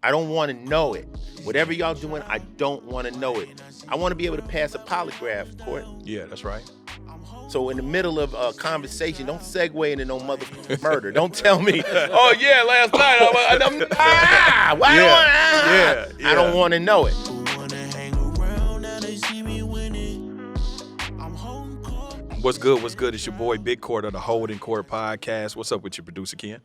I don't want to know it. Whatever y'all doing, I don't want to know it. I want to be able to pass a polygraph, Court. Yeah, that's right. So in the middle of a conversation, don't segue into no motherfucking murder. Don't tell me, oh yeah, last night I don't want to know it. What's good? What's good? It's your boy Big Court of the Holdin Court Podcast. What's up with your producer, Ken?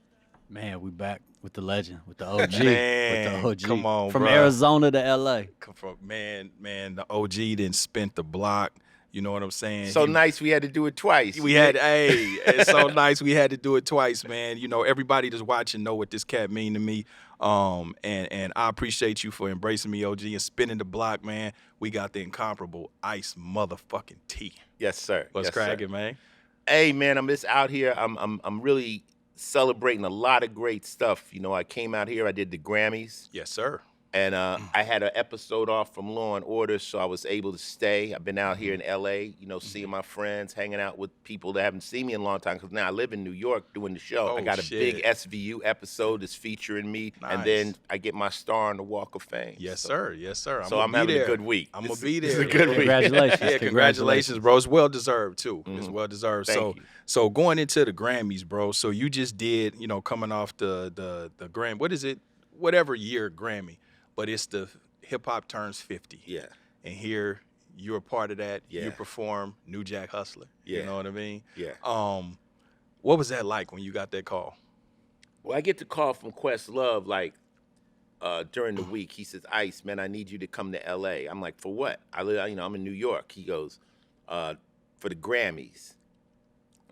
Man, we back with the legend, with the OG. Man, with the OG. come on, From bro. Arizona to L.A. Come from man, the OG didn't spent the block. You know what I'm saying? So nice we had to do it twice. It's so nice we had to do it twice, man. You know, everybody that's watching know what this cat mean to me. And I appreciate you for embracing me, OG, and spinning the block, man. We got the incomparable Ice motherfucking T. Yes, sir. What's cracking, man? Hey, man, I'm just out here. I'm really celebrating a lot of great stuff. You know, I came out here. I did the Grammys. Yes, sir. And I had an episode off from Law and Order, so I was able to stay. I've been out here in L.A., you know, seeing my friends, hanging out with people that haven't seen me in a long time, because now I live in New York doing the show. Oh, I got a shit. big SVU episode that's featuring me, Nice. and then I get my star on the Walk of Fame. Yes, sir. Yes, sir. So I'm having a good week. I'm going to be there. It's a good week. Congratulations. Yeah, congratulations, bro. It's well deserved too. It's well deserved. Thank you. So going into the Grammys, bro. So you just did, you know, coming off the Grammy. What is it? Whatever year Grammy, but it's the Hip Hop Turns 50. Yeah. And here you're a part of that. Yeah. You perform New Jack Hustler. Yeah. You know what I mean? Yeah. What was that like when you got that call? Well, I get the call from Questlove like during the week. He says, "Ice, man, I need you to come to L.A." I'm like, "For what?" I'm in New York. He goes, "For the Grammys."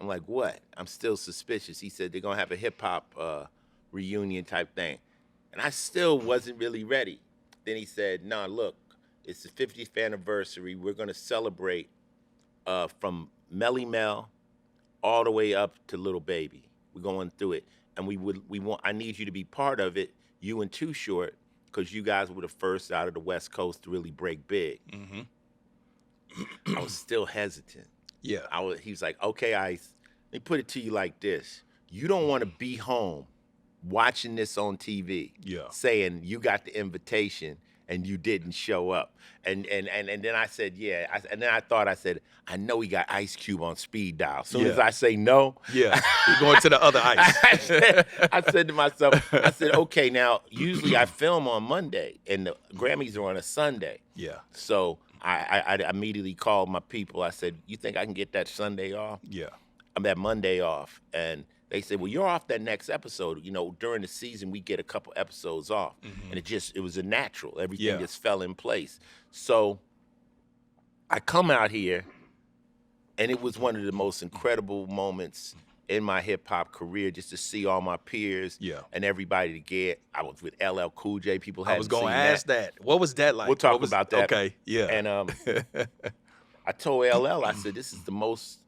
I'm like, "What?" I'm still suspicious. He said they're gonna have a hip hop reunion type thing, and I still wasn't really ready. Then he said, "Nah, look, it's the 50th anniversary. We're gonna celebrate from Melly Mel all the way up to Little Baby. We're going through it, and I need you to be part of it. You and Too Short, because you guys were the first out of the West Coast to really break big." Mm-hmm. I was still hesitant. Yeah. He was like, "Okay, Ice, let me put it to you like this. You don't want to be home watching this on TV, saying you got the invitation and you didn't show up." And then I said, yeah. And then I said, I know he got Ice Cube on speed dial. As soon as I say no. Yeah. You're going to the other Ice. I said to myself, okay, now, usually I film on Monday and the Grammys are on a Sunday. Yeah. So I immediately called my people. I said, you think I can get that Sunday off? Yeah. That Monday off. And they said, well, you're off that next episode. You know, during the season, we get a couple episodes off. Mm-hmm. And it was a natural. Everything just fell in place. So I come out here, and it was one of the most incredible moments in my hip-hop career, just to see all my peers and everybody to get. I was with LL Cool J. People hadn't seen that. I was going to ask that. What was that like? We'll talk about that. Okay, yeah. And I told LL, I said, this is the most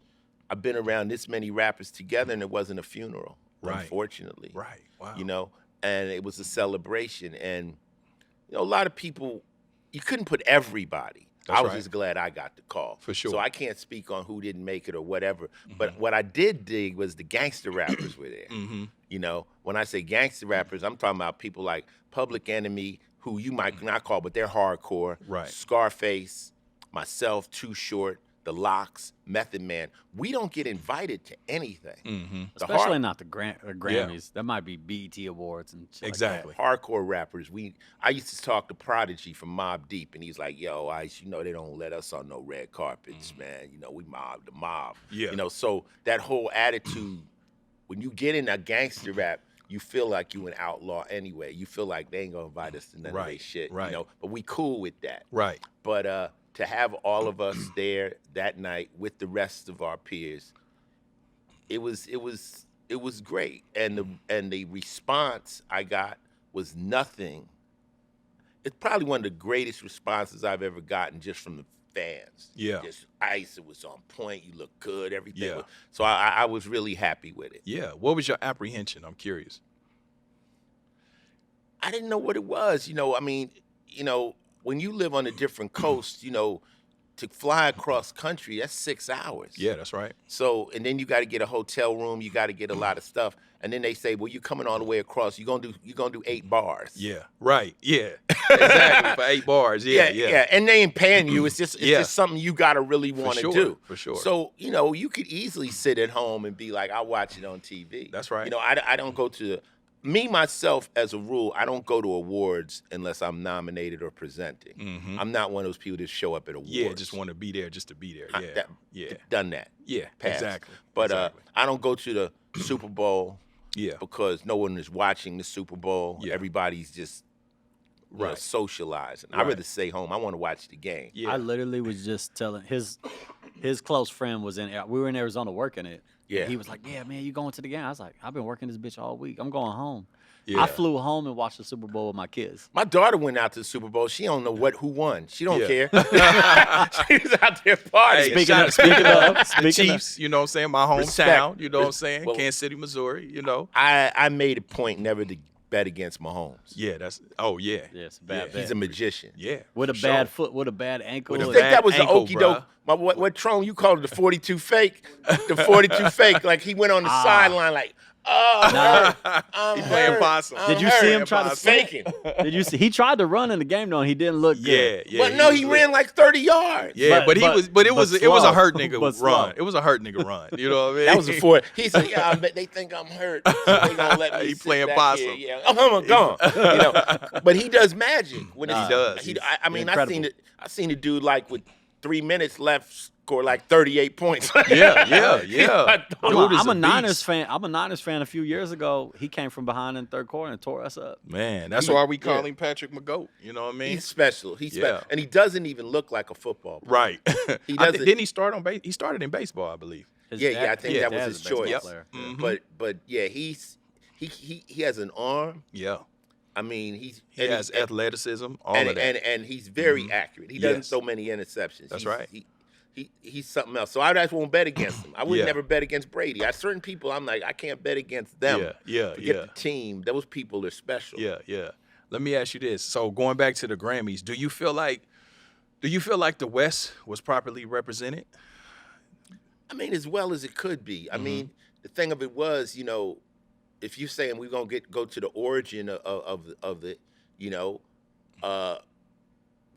I've been around this many rappers together, and it wasn't a funeral, unfortunately. Right, wow. You know, and it was a celebration. And, you know, a lot of people, you couldn't put everybody. I was just glad I got the call. For sure. So I can't speak on who didn't make it or whatever. Mm-hmm. But what I did dig was the gangster rappers were there. Mm-hmm. You know, when I say gangster rappers, I'm talking about people like Public Enemy, who you might not call, but they're hardcore. Right. Scarface, myself, Too Short, The Locks, Method Man. We don't get invited to anything. Mm-hmm. Especially not the Grammys. Yeah. That might be BET Awards and shit exactly. Like that. Hardcore rappers. I used to talk to Prodigy from Mobb Deep, and he's like, "Yo, Ice, you know they don't let us on no red carpets, man. You know we mob the mob. Yeah. You know, so that whole attitude, when you get in a gangster rap, you feel like you an outlaw anyway. You feel like they ain't gonna invite us to none of their shit. Right. You know, but we cool with that. Right. But to have all of us there that night with the rest of our peers, it was great. And the response I got was nothing. It's probably one of the greatest responses I've ever gotten just from the fans. Yeah. Just Ice, it was on point, you look good, everything. Yeah. So I was really happy with it. Yeah. What was your apprehension? I'm curious. I didn't know what it was. You know, I mean, you know, when you live on a different coast, you know, to fly across country, that's 6 hours. Yeah, that's right. So, and then you got to get a hotel room. You got to get a lot of stuff. And then they say, well, you're coming all the way across. You're gonna do 8 bars. Yeah, right. Yeah, exactly. For 8 bars. Yeah. And they ain't paying you. It's just something you got to really want to do. For sure. So, you could easily sit at home and be like, I'll watch it on TV. That's right. I don't go to me, myself, as a rule, I don't go to awards unless I'm nominated or presenting. Mm-hmm. I'm not one of those people that show up at awards. Yeah, just want to be there just to be there. Done that. Yeah, Passed. exactly. But exactly. I don't go to the Super Bowl. Yeah. Because no one is watching the Super Bowl. Yeah. Everybody's just socializing. I'd rather stay home. I want to watch the game. Yeah. I literally was just telling his close friend was we were in Arizona working it. Yeah. And he was like, yeah, man, you going to the game? I was like, I've been working this bitch all week. I'm going home. Yeah. I flew home and watched the Super Bowl with my kids. My daughter went out to the Super Bowl. She don't know who won. She don't care. She's out there partying. Speaking of Chiefs, you know what I'm saying? My hometown, Respect. you know what I'm saying? Well, Kansas City, Missouri, you know. I made a point never to bet against Mahomes. Yeah, yeah. Yeah, it's a bad bet. He's a magician. Yeah. With a bad foot, with a bad ankle. You think that was the okie doke? What Tron, you called it the 42 fake? The 42 fake. Like he went on the sideline like, He playing possum. Did you see him try to faking? Did you see? He tried to run in the game though, and he didn't look good. Yeah. But no, he ran like 30 yards. Yeah, but it was a hurt nigga run. Slow. It was a hurt nigga run. You know what I mean? That was before. He said, "Yeah, I bet they think I'm hurt. So they gonna let me." He sit playing back possum. Here. Yeah, I'm gone. But he does magic when he does. I mean, incredible. I seen the dude like with 3 minutes left score like 38 points. Yeah. I'm a Niners fan. I'm a Niners fan. A few years ago, he came from behind in the third quarter and tore us up. Man, that's why we call him Patrick McGoat. You know what I mean? He's special. And he doesn't even look like a football player. Right. He doesn't. Didn't he start on base? He started in baseball, I believe. I think that was his choice. Player. But yeah, he has an arm. Yeah. I mean, he has athleticism, all of that. And he's very accurate. He doesn't throw many interceptions. That's right. He's something else. So I just won't bet against him. I would never bet against Brady. Certain people, I'm like, I can't bet against them. Forget the team. Those people are special. Yeah. Let me ask you this. So going back to the Grammys, do you feel like the West was properly represented? I mean, as well as it could be. I mean, the thing of it was, if you're saying we're gonna go to the origin of it,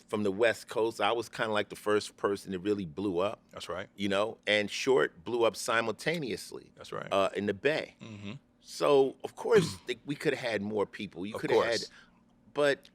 from the West Coast, I was kind of like the first person that really blew up. That's right. And Short blew up simultaneously. That's right. In the Bay. Mm-hmm. So of course we could have had more people. You could have had, but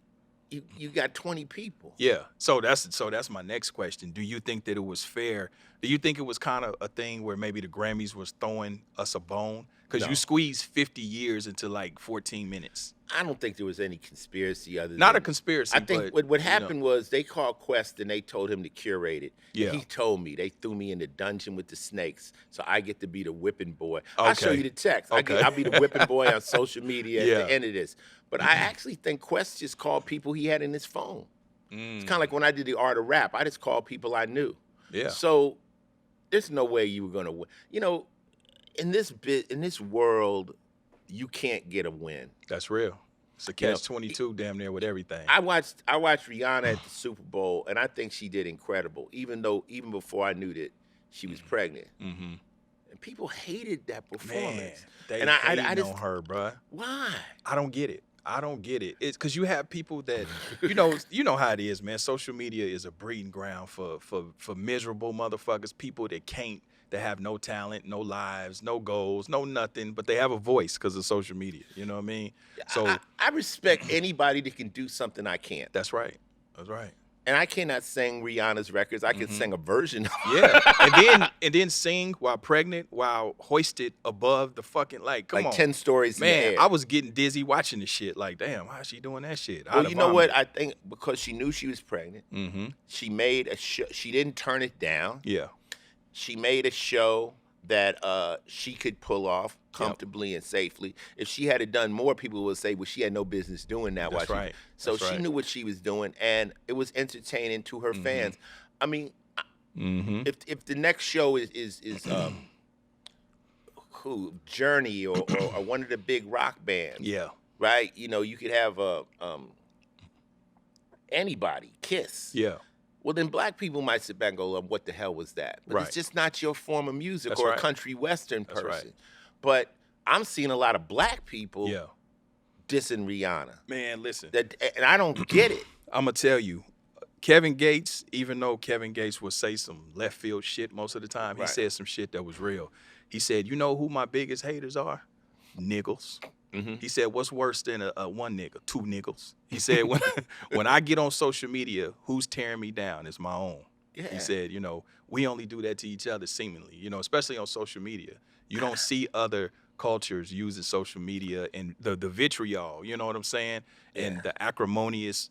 you got 20 people. Yeah. So that's my next question. Do you think that it was fair? Do you think it was kind of a thing where maybe the Grammys was throwing us a bone? Because you squeezed 50 years into like 14 minutes. I don't think there was any conspiracy other than... Not a conspiracy, I think what happened was they called Quest and they told him to curate it. Yeah. He told me. They threw me in the dungeon with the snakes, so I get to be the whipping boy. I'll show you the text. Okay. I'll be the whipping boy on social media at the end of this. But I actually think Quest just called people he had in his phone. It's kind of like when I did the Art of Rap. I just called people I knew. Yeah. So there's no way you were going to win. In this world, you can't get a win. That's real. It's a catch-22 damn near with everything. I watched Rihanna at the Super Bowl, and I think she did incredible, even before I knew that she was pregnant. Mm-hmm. And people hated that performance. Man, I just on her, bruh. Why? I don't get it. It's because you have people that, you know how it is, man. Social media is a breeding ground for miserable motherfuckers, people that have no talent, no lives, no goals, no nothing, but they have a voice because of social media. You know what I mean? So I respect anybody that can do something I can't. That's right. And I cannot sing Rihanna's records. I can sing a version of and then sing while pregnant, while hoisted above the fucking come on. 10 stories in the Man, air. I was getting dizzy watching the shit. Like, damn, how's she doing that shit? Well, you know what? I think because she knew she was pregnant, she made a show. She didn't turn it down. Yeah. She made a show that she could pull off comfortably and safely. If she had it done more, people would say, well, she had no business doing that. That's right. So she knew what she was doing, and it was entertaining to her fans. I mean, if the next show is Journey or one of the big rock bands, right? You could have anybody, Kiss. Yeah. well, then black people might sit back and go, what the hell was that? But Right. it's just not your form of music That's or right. a country western That's person. right. But I'm seeing a lot of black people Yeah. dissing Rihanna. Man, listen. And I don't get it. I'm going to tell you, Kevin Gates, even though Kevin Gates would say some left field shit most of the time, he Right. said some shit that was real. He said, you know who my biggest haters are? Niggles. Mm-hmm. He said, what's worse than a one nigga? Two niggles. He said, when I get on social media, who's tearing me down is my own. Yeah. He said, we only do that to each other seemingly, especially on social media. You don't see other cultures using social media and the vitriol, you know what I'm saying? And Yeah. the acrimonious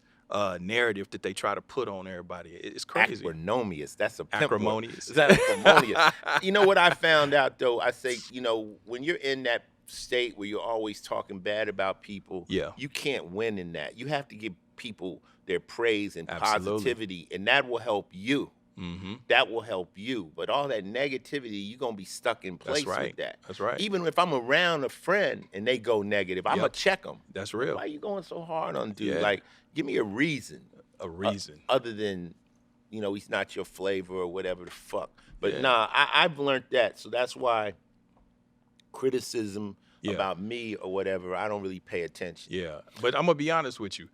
narrative that they try to put on everybody. It's crazy. Acrimonious. That's a pimp word. Acrimonious. Is that acrimonious? You know what I found out, though? I say, when you're in that state where you're always talking bad about people, Yeah. you can't win in that. You have to give people their praise and Absolutely. positivity, and that will help you. Mm-hmm. That will help you. But all that negativity, you're going to be stuck in place right. with that. That's right. Even if I'm around a friend and they go negative, I'm going Yep. to check them. That's real. Why are you going so hard on dude? Yeah. Like, give me a reason. A reason. Other than, he's not your flavor or whatever the fuck. But Yeah. nah, I've learned that. So that's why criticism Yeah. about me or whatever, I don't really pay attention. Yeah, but I'm gonna be honest with you.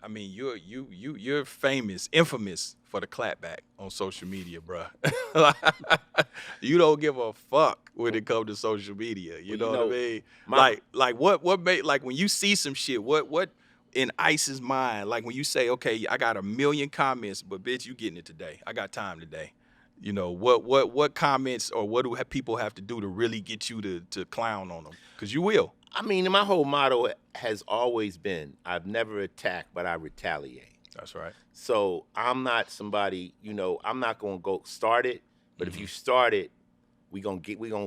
I mean, you're famous, infamous for the clapback on social media, bruh. You don't give a fuck when it comes to social media. You know what I mean? Like what made, like when you see some shit, what in Ice's mind, like when you say, okay, I got 1 million comments, but bitch, you getting it today. I got time today. What comments or what do people have to do to really get you to clown on them? Because you will. I mean, my whole motto has always been, I've never attacked, but I retaliate. That's right. So I'm not somebody, I'm not gonna go start it, but if you start it, we gonna really We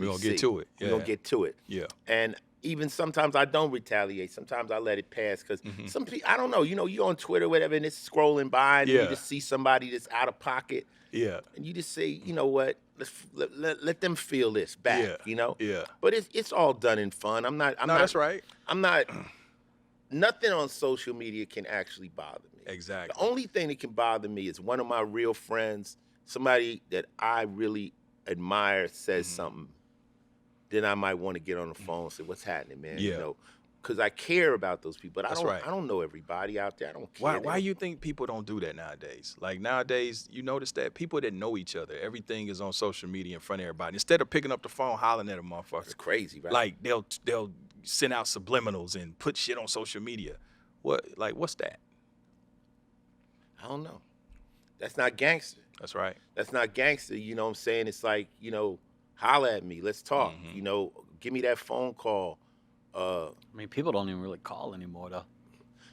gonna see. get to it. We gonna get to it. Yeah. And even sometimes I don't retaliate. Sometimes I let it pass because some people, I don't know, you're on Twitter or whatever, and it's scrolling by, and Yeah. you just see somebody that's out of pocket, Yeah. and you just say, you know what, let them feel this back, Yeah. But it's all done in fun. I'm not. That's right. I'm not. Nothing on social media can actually bother me. Exactly. The only thing that can bother me is one of my real friends, somebody that I really admire, says something. Then I might want to get on the phone and say, "What's happening, man?" Yeah. Because I care about those people. But That's I don't. right. I don't know everybody out there. I don't care. Why you think people don't do that nowadays? Like nowadays, you notice that people that know each other, everything is on social media in front of everybody. Instead of picking up the phone, hollering at a motherfucker, It's crazy, right? like they'll send out subliminals and put shit on social media. What's that? I don't know. That's not gangster. That's right. That's not gangster. You know what I'm saying? It's like, holla at me. Let's talk. Give me that phone call. I mean, people don't even really call anymore, though.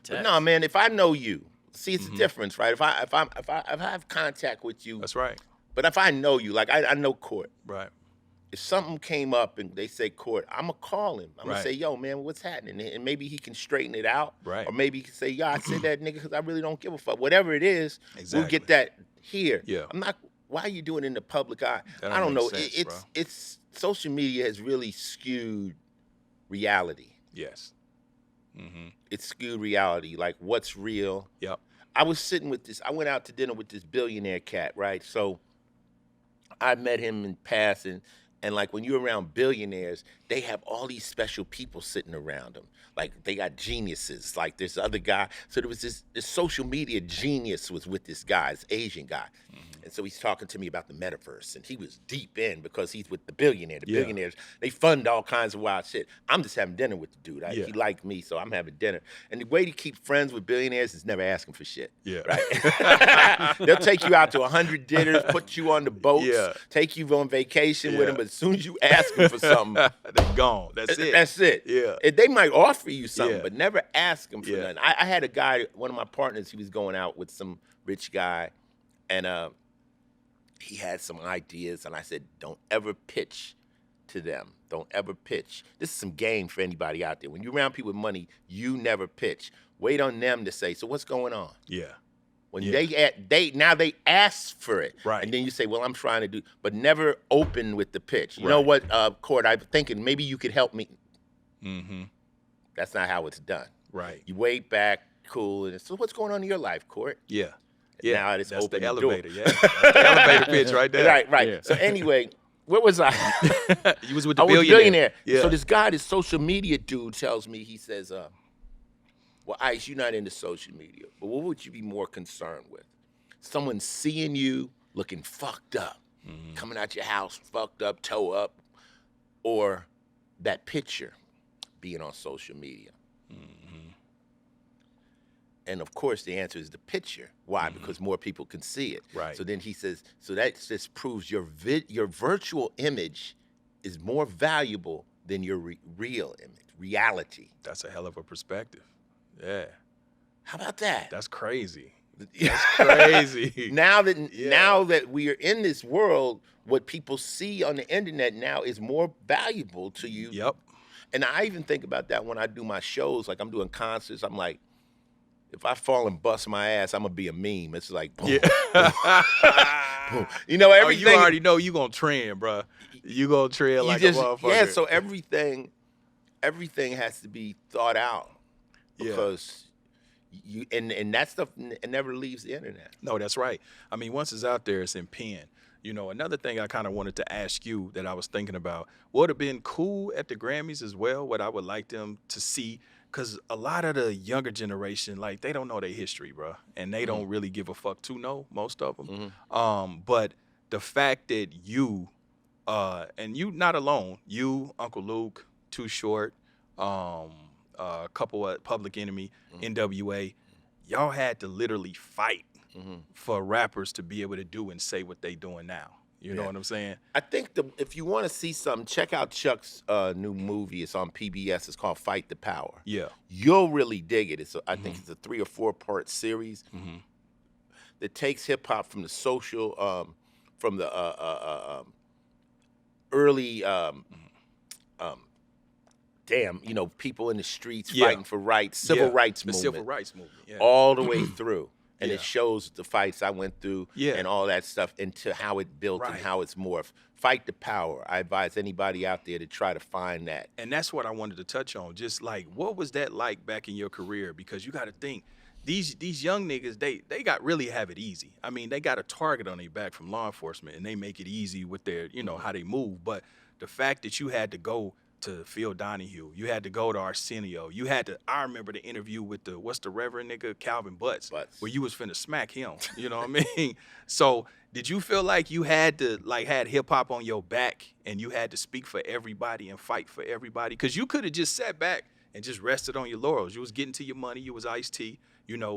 But no, man, if I know you, see, it's a difference, right? If I have contact with you, That's right. but if I know you, like I know Court. Right. If something came up and they say Court, I'm gonna call him. I'm gonna Right. say, yo, man, what's happening? And maybe he can straighten it out. Right. Or maybe he can say, yo, I said that nigga because I really don't give a fuck. Whatever it is, we'll Exactly. get that here. Yeah. I'm not. Why are you doing it in the public eye? That I don't don't know. make sense, bro. It's social media has really skewed reality. Yes. Mm-hmm. It's skewed reality, like what's real. Yep. I was sitting with this, I went out to dinner with this billionaire cat, right? So I met him in passing, and like when you're around billionaires, they have all these special people sitting around them. Like they got geniuses, like this other guy. So there was this social media genius was with this guy, this Asian guy. And so he's talking to me about the metaverse, and he was deep in because he's with the billionaire. The Yeah. billionaires, they fund all kinds of wild shit. I'm just having dinner with the dude. Yeah. He liked me, so I'm having dinner. And the way to keep friends with billionaires is never asking for shit. Yeah. Right? They'll take you out to 100 dinners, put you on the boats, Yeah. take you on vacation with Yeah. them, but as soon as you ask them for something, They're gone. That's it. that's it. Yeah. They might offer you something, Yeah. but never ask them for Yeah. nothing. I had a guy, one of my partners, he was going out with some rich guy, and he had some ideas, and I said, don't ever pitch to them. Don't ever pitch. This is some game for anybody out there. When you're around people with money, you never pitch. Wait on them to say, so what's going on? Yeah. When Yeah. they ask for it, Right. and then you say, well, I'm trying to do, but never open with the pitch. You Right. know what, Court, I'm thinking maybe you could help me. Mm-hmm. That's not how it's done. Right. You wait back, cool, and so what's going on in your life, Court? Yeah. Yeah, Now I just that's open the door. elevator. Yeah, that's the elevator pitch right there. Right. Yeah. So anyway, where was I? You was with the I was a billionaire. billionaire. Yeah. So this guy, this social media dude, tells me, he says, well, Ice, you're not into social media, but what would you be more concerned with? Someone seeing you looking fucked up, coming out your house fucked up, toe up, or that picture being on social media? And of course, the answer is the picture. Why? Because more people can see it. Right. So then he says, so that just proves your virtual image is more valuable than your real image, reality. That's a hell of a perspective. Yeah, How about that? that's crazy. That's crazy. Now that we are in this world, what people see on the internet now is more valuable to you. Yep. And I even think about that when I do my shows, like I'm doing concerts. I'm like, if I fall and bust my ass, I'm gonna be a meme. It's like, boom, boom. You know, everything. Oh, you already know you gonna trend, bro. You gonna trend like a motherfucker. Yeah. So everything has to be thought out because you and that stuff never leaves the internet. No, that's right. I mean, once it's out there, it's in pen. You know, another thing I kind of wanted to ask you that I was thinking about, would have been cool at the Grammys as well, what I would like them to see, because a lot of the younger generation, like, they don't know their history, bro, and they don't really give a fuck to know, most of them. But the fact that you, and you not alone, you, Uncle Luke, Too Short, a couple of Public Enemy, NWA, y'all had to literally fight for rappers to be able to do and say what they doing now. You know what I'm saying? I think if you want to see something, check out Chuck's new movie. It's on PBS. It's called Fight the Power. Yeah. You'll really dig it. I think it's a 3 or 4 part series that takes hip hop from the social, from the early, people in the streets fighting for rights, civil rights movement, the civil rights movement, all the way through. And it shows the fights I went through and all that stuff into how it built and how it's morphed. Fight the Power. I advise anybody out there to try to find that. And that's what I wanted to touch on. Just like, what was that like back in your career? Because you got to think, these young niggas, they got really have it easy. I mean, they got a target on their back from law enforcement, and they make it easy with their, how they move. But the fact that you had to go to Phil Donahue, you had to go to Arsenio, I remember the interview with what's the Reverend nigga, Calvin Butts, where you was finna smack him, you know what I mean? So did you feel like you had to, had hip hop on your back and you had to speak for everybody and fight for everybody? Because you could have just sat back and just rested on your laurels. You was getting to your money, you was Ice-T,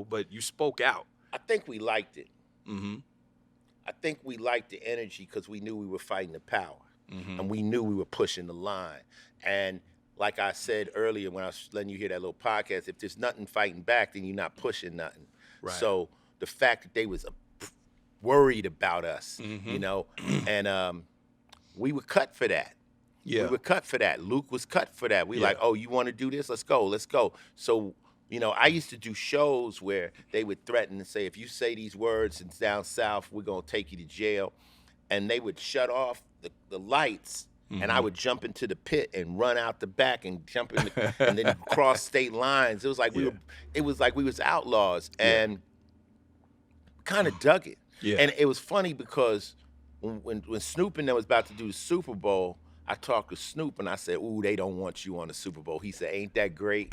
but you spoke out. I think we liked it. I think we liked the energy because we knew we were fighting the power. And we knew we were pushing the line. And like I said earlier when I was letting you hear that little podcast, if there's nothing fighting back, then you're not pushing nothing. Right. So the fact that they was worried about us, and we were cut for that. Yeah. We were cut for that. Luke was cut for that. We like, oh, you want to do this? Let's go. So, I used to do shows where they would threaten and say, if you say these words and down south, we're going to take you to jail. And they would shut off the lights, and I would jump into the pit and run out the back and jump in, and then cross state lines. It was like we was outlaws, and kind of dug it. Yeah. And it was funny because when Snoop and them was about to do the Super Bowl, I talked to Snoop and I said, "Ooh, they don't want you on the Super Bowl." He said, "Ain't that great?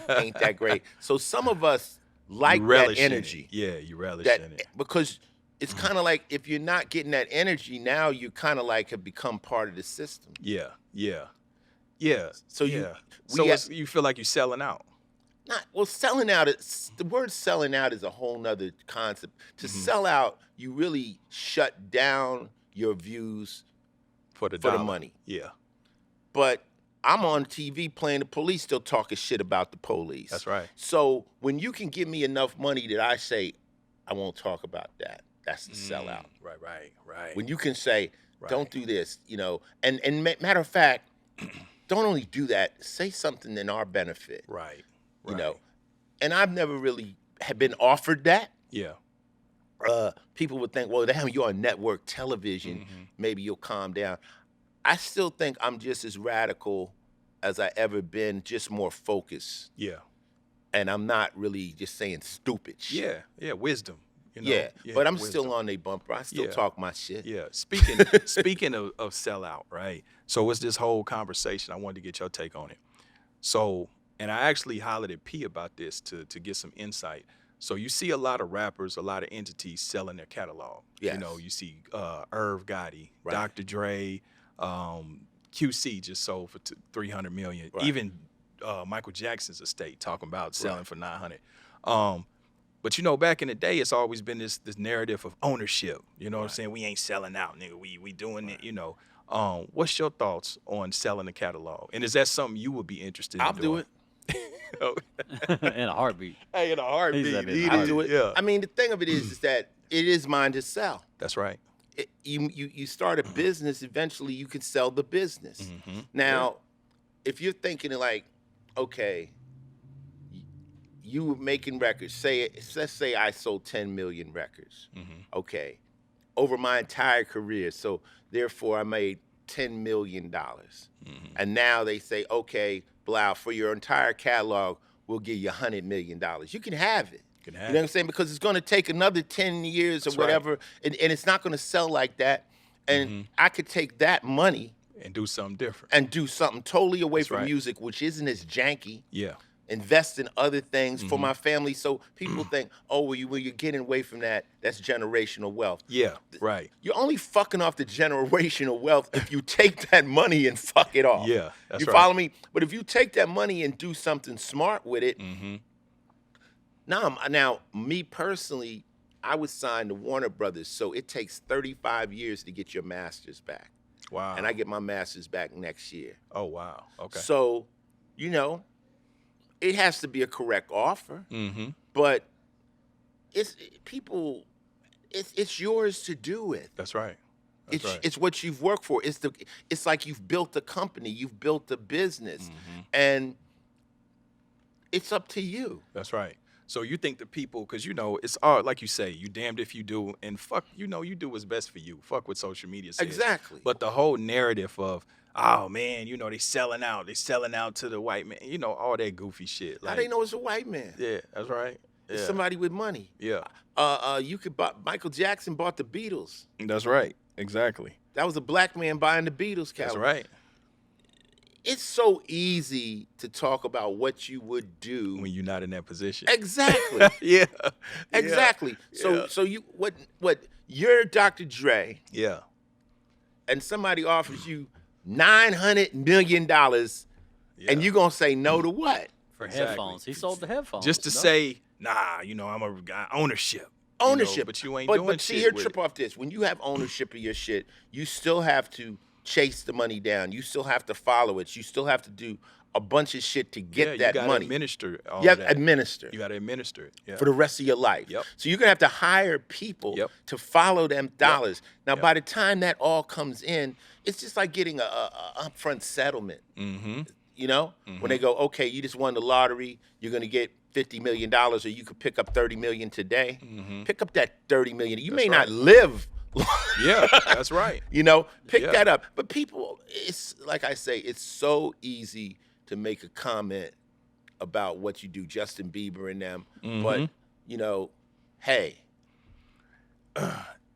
Ain't that great?" So some of us like that energy. Yeah, you relish in it because. It's kind of like if you're not getting that energy now, you kind of like have become part of the system. Yeah. So you feel like you're selling out. Selling out. The word selling out is a whole nother concept. To sell out, you really shut down your views for the money. Yeah. But I'm on TV playing the police, still talking shit about the police. That's right. So when you can give me enough money that I say, I won't talk about that. That's the sellout. Right. When you can say, don't do this, and matter of fact, don't only do that, say something in our benefit. Right. And I've never really have been offered that. Yeah. People would think, well, damn, you're on network television, maybe you'll calm down. I still think I'm just as radical as I ever been, just more focused. Yeah. And I'm not really just saying stupid shit. Yeah, wisdom. You know? Yeah, but I'm wisdom. still on their bumper. I still Yeah. talk my shit. Yeah. Speaking of sellout, right? So it's this whole conversation. I wanted to get your take on it. So, and I actually hollered at P about this to get some insight. So you see a lot of rappers, a lot of entities selling their catalog. Yes. You know, you see Irv Gotti, Right. Dr. Dre, QC just sold for $300 million. Right. Even Michael Jackson's estate talking about selling for $900. But you know, back in the day, it's always been this narrative of ownership. You know what I'm saying? We ain't selling out, nigga. We doing it. You know. What's your thoughts on selling the catalog? And is that something you would be interested in I'll do doing? it. In a heartbeat. Hey, in a heartbeat. He said in a He'd heartbeat. Do it. Yeah. I mean, the thing of it is that it is mine to sell. That's right. You start a business, eventually you can sell the business. Mm-hmm. Now, if you're thinking like, okay, you were making records. Let's say I sold 10 million records. Mm-hmm. Okay, over my entire career. So therefore, I made $10 million. Mm-hmm. And now they say, okay, Blau, for your entire catalog, we'll give you $100 million. You can have it. You know what I'm saying? Because it's going to take another 10 years or That's right. whatever, and it's not going to sell like that. And I could take that money And do something different. and do something totally away That's from right. music, which isn't as janky. Yeah. Invest in other things for my family. So people think, oh, well, you're getting away from that. That's generational wealth. Yeah. Right. You're only fucking off the generational wealth if you take that money and fuck it off. Yeah. That's You right. follow me? But if you take that money and do something smart with it, Mm-hmm. now, me personally, I was signed to Warner Brothers, so it takes 35 years to get your master's back. Wow. And I get my master's back next year. Oh, wow. Okay. So, you know, it has to be a correct offer, Mm-hmm. but it's yours to do with. That's right. That's right. It's what you've worked for. It's like you've built a company, you've built a business, Mm-hmm. and it's up to you. That's right. So you think the people, because you know, it's all like you say, you damned if you do, and fuck, you know, you do what's best for you. Fuck what social media says. Exactly. But the whole narrative of, oh man, you know, they selling out to the white man, you know, all that goofy shit. How they know it's a white man? Yeah, that's right. It's Yeah. somebody with money. Yeah, You could buy. Michael Jackson bought the Beatles. that's right. Exactly. That was a black man buying the Beatles. That's Calvin. right. It's so easy to talk about what you would do. When you're not in that position. Exactly. Yeah. Exactly. Yeah. So you what you're Dr. Dre, Yeah. and somebody offers you $900 million, Yeah. and you gonna say no to what? For Exactly. headphones. He sold the headphones. Just to no? say, nah, you know, I'm a guy, ownership. You know, Ownership. but you ain't but, doing But see, shit here, with trip it. off this. When you have ownership of your shit, you still have to chase the money down. You still have to follow it. You still have to do a bunch of shit to get you that gotta money. administer all You of have to that. administer You got to administer it. Yeah. for the rest of your life. Yep. So you're gonna have to hire people Yep. to follow them dollars. Now, Yep. by the time that all comes in, it's just like getting a upfront settlement. Mm-hmm. You know, when they go, okay, you just won the lottery, you're gonna get $50 million, or you could pick up $30 million today. Mm-hmm. Pick up that $30 million. You That's may right. not live. Yeah, that's right. You know, pick Yeah. that up. But people, it's like I say, it's so easy to make a comment about what you do, Justin Bieber and them. Mm-hmm. But, you know, hey,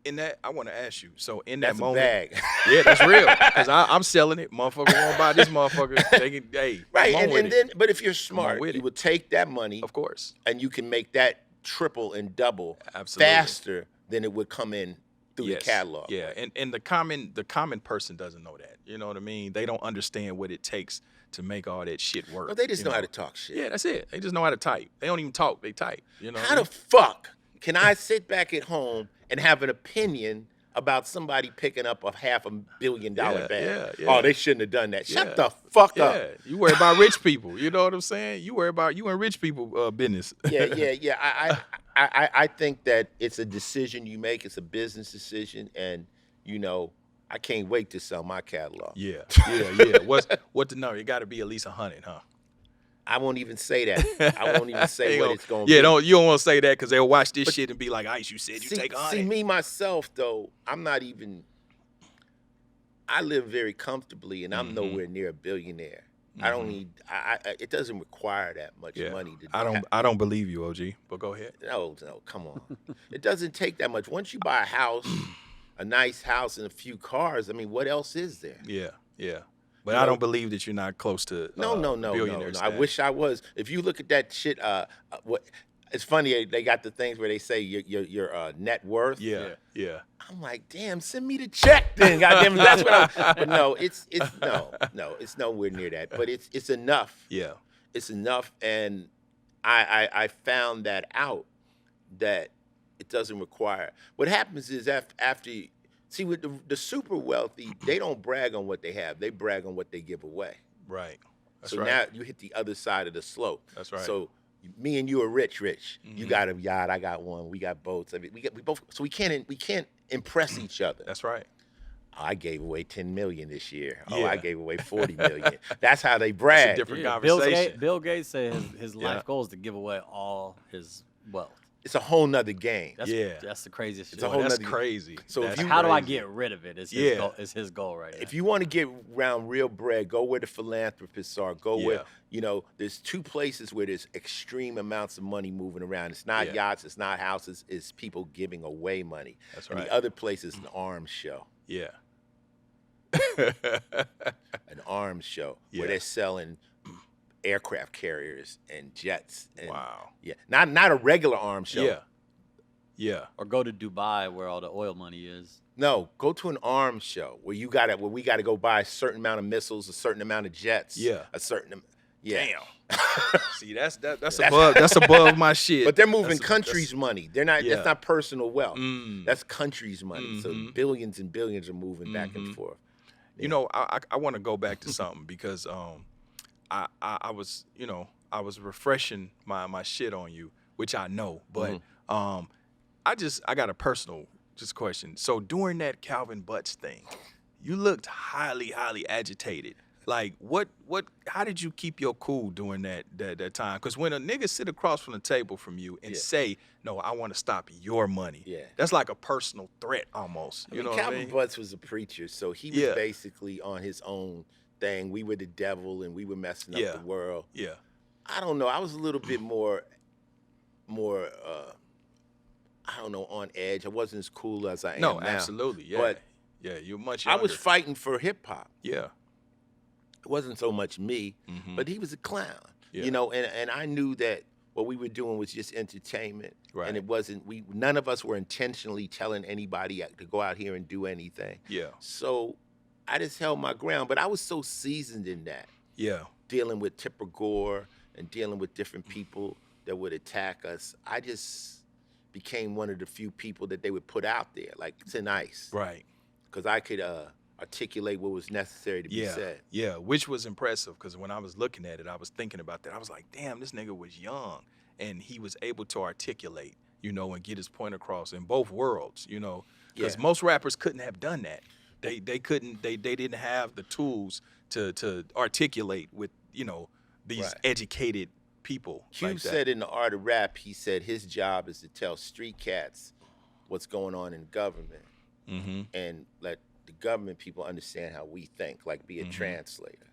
In that, I want to ask you. So in that that's a moment, bag. yeah, that's real. Because I'm selling it. Motherfucker won't buy this motherfucker. They can, hey, Right. come on And, with and it. then, but if you're smart, with you it. would take that money Of course, and you can make that triple and double Absolutely. faster than it would come in through yes. the catalog. Yeah, and the common person doesn't know that. You know what I mean? They don't understand what it takes to make all that shit work. But they just you know how to talk shit. Yeah, that's it. They just know how to type. They don't even talk. They type. You know. How the fuck can I sit back at home and have an opinion about somebody picking up a $500 million bag? yeah. Oh, they shouldn't have done that. Shut Yeah. the fuck Yeah, up. you worry about rich people. You know what I'm saying? You worry about you and rich people business. Yeah. I think that it's a decision you make. It's a business decision, and you know, I can't wait to sell my catalog. Yeah. What the number? It got to be at least 100, huh? I won't even say that. I won't even say what it's gonna be. Yeah, you don't want to say that because they'll watch this shit and be like, "Ice, you said you take 100." See, me myself though, I'm not even. I live very comfortably, and I'm nowhere near a billionaire. I don't need. It doesn't require that much money to. I don't believe you, OG. But go ahead. No, come on. It doesn't take that much. Once you buy a house, a nice house, and a few cars, I mean, what else is there? Yeah. But I don't believe that you're not close to no. I wish I was. If you look at that shit, what? It's funny, they got the things where they say your net worth. Yeah. I'm like, damn, send me the check then. Goddamn, that's what but no, it's nowhere near that. But it's enough. Yeah. It's enough, and I found that out, that it doesn't require. What happens is after see, with the super wealthy, they don't brag on what they have. They brag on what they give away. Right. That's so right. now you hit the other side of the slope. That's right. So me and you are rich. You got a yacht, I got one. We got boats. I mean, we both. So we can't impress each other. That's right. Oh, I gave away $10 million this year. Oh, I gave away $40 million. That's how they brag. That's a different conversation. Bill Gates said his life goal is to give away all his wealth. It's a whole nother game. That's the craziest shit. That's crazy. So how do I get rid of it? Is his goal right now. If you want to get around real bread, go where the philanthropists are. Go where, there's two places where there's extreme amounts of money moving around. It's not yachts, it's not houses, it's people giving away money. That's and right. The other place is an arms show. Yeah. An arms show where they're selling aircraft carriers and jets. And, wow. Yeah. Not a regular arms show. Yeah. Or go to Dubai where all the oil money is. No, go to an arms show where we got to go buy a certain amount of missiles, a certain amount of jets. Yeah. Damn. See, that's above my shit. But they're moving countries' money. They're not. That's not personal wealth. Mm. That's countries' money. So billions and billions are moving back and forth. Yeah. You know, I want to go back to something because I was refreshing my shit on you, which I know, but I got a personal question. So during that Calvin Butts thing, you looked highly agitated. Like how did you keep your cool during that time? Because when a nigga sit across from the table from you and say, no, I want to stop your money, that's like a personal threat almost. You know what I mean? Calvin Butts was a preacher, so he was basically on his own thing. We were the devil and we were messing up the world. Yeah. I don't know. I was a little bit more I don't know, on edge. I wasn't as cool as I am now. No, absolutely. Yeah. But you're much younger. younger. I was fighting for hip hop. Yeah. It wasn't so much me, but he was a clown. Yeah. And I knew that what we were doing was just entertainment. Right. And it wasn't none of us were intentionally telling anybody to go out here and do anything. Yeah. So I just held my ground, but I was so seasoned in that. Yeah. Dealing with Tipper Gore and dealing with different people that would attack us. I just became one of the few people that they would put out there, like thin ice. Right. Because I could articulate what was necessary to be said. Yeah, which was impressive because when I was looking at it, I was thinking about that. I was like, damn, this nigga was young and he was able to articulate, and get his point across in both worlds, because most rappers couldn't have done that. They couldn't, they didn't have the tools to articulate with, these educated people. Cube said in The Art of Rap, he said his job is to tell street cats what's going on in government and let the government people understand how we think, like be a translator.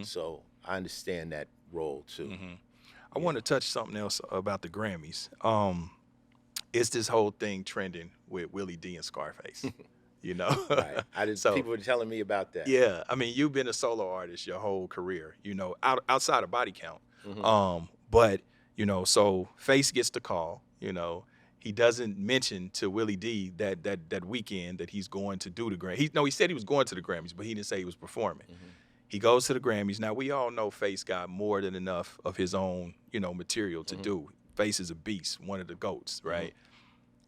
So I understand that role too. I want to touch something else about the Grammys. It's this whole thing trending with Willie D and Scarface. Right. People were telling me about that. Yeah, I mean, you've been a solo artist your whole career, outside of Body Count. But so Face gets the call. He doesn't mention to Willie D that weekend that he's going to do the Grammys. He said he was going to the Grammys, but he didn't say he was performing. He goes to the Grammys. Now we all know Face got more than enough of his own, material to do. Face is a beast, one of the GOATs, right?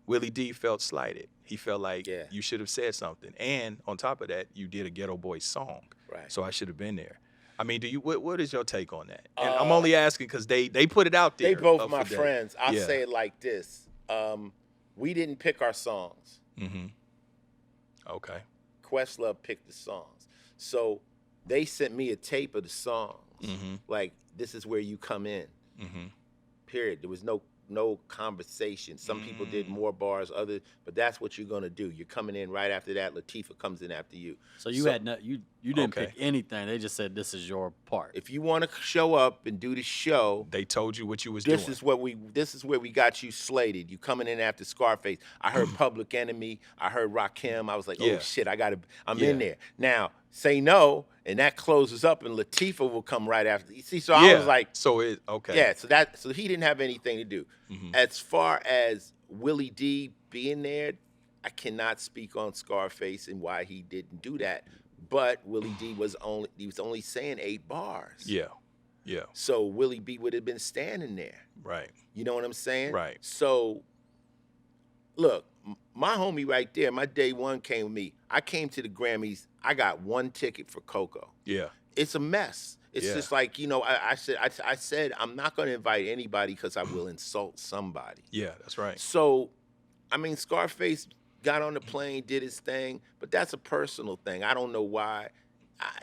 Willie D felt slighted. He felt like you should have said something. And on top of that, you did a Ghetto Boy song. Right. So I should have been there. I mean, what is your take on that? And I'm only asking because they put it out there. They both my friends. I'll say it like this. We didn't pick our songs. Okay. Questlove picked the songs. So they sent me a tape of the songs. Like, this is where you come in. Period. There was no conversation. Some people did more bars, but that's what you're gonna do. You're coming in right after that. Latifah comes in after you. So you You didn't pick anything. They just said this is your part. If you want to show up and do the show, they told you what you was doing. This is where we got you slated. You coming in after Scarface. I heard Public Enemy. I heard Rakim. I was like, oh shit, I'm in there. Now, say no, and that closes up, and Latifah will come right after. You see, so I was like, so he didn't have anything to do. As far as Willie D being there, I cannot speak on Scarface and why he didn't do that. But Willie D was only saying 8 bars. Yeah. So Willie B would have been standing there. Right. You know what I'm saying? Right. So, look, my homie right there, my day one came with me. I came to the Grammys. I got 1 ticket for Coco. Yeah. It's a mess. It's just like, I said I'm not going to invite anybody because I will insult somebody. Yeah, that's right. So, I mean, Scarface got on the plane, did his thing, but that's a personal thing. I don't know why. I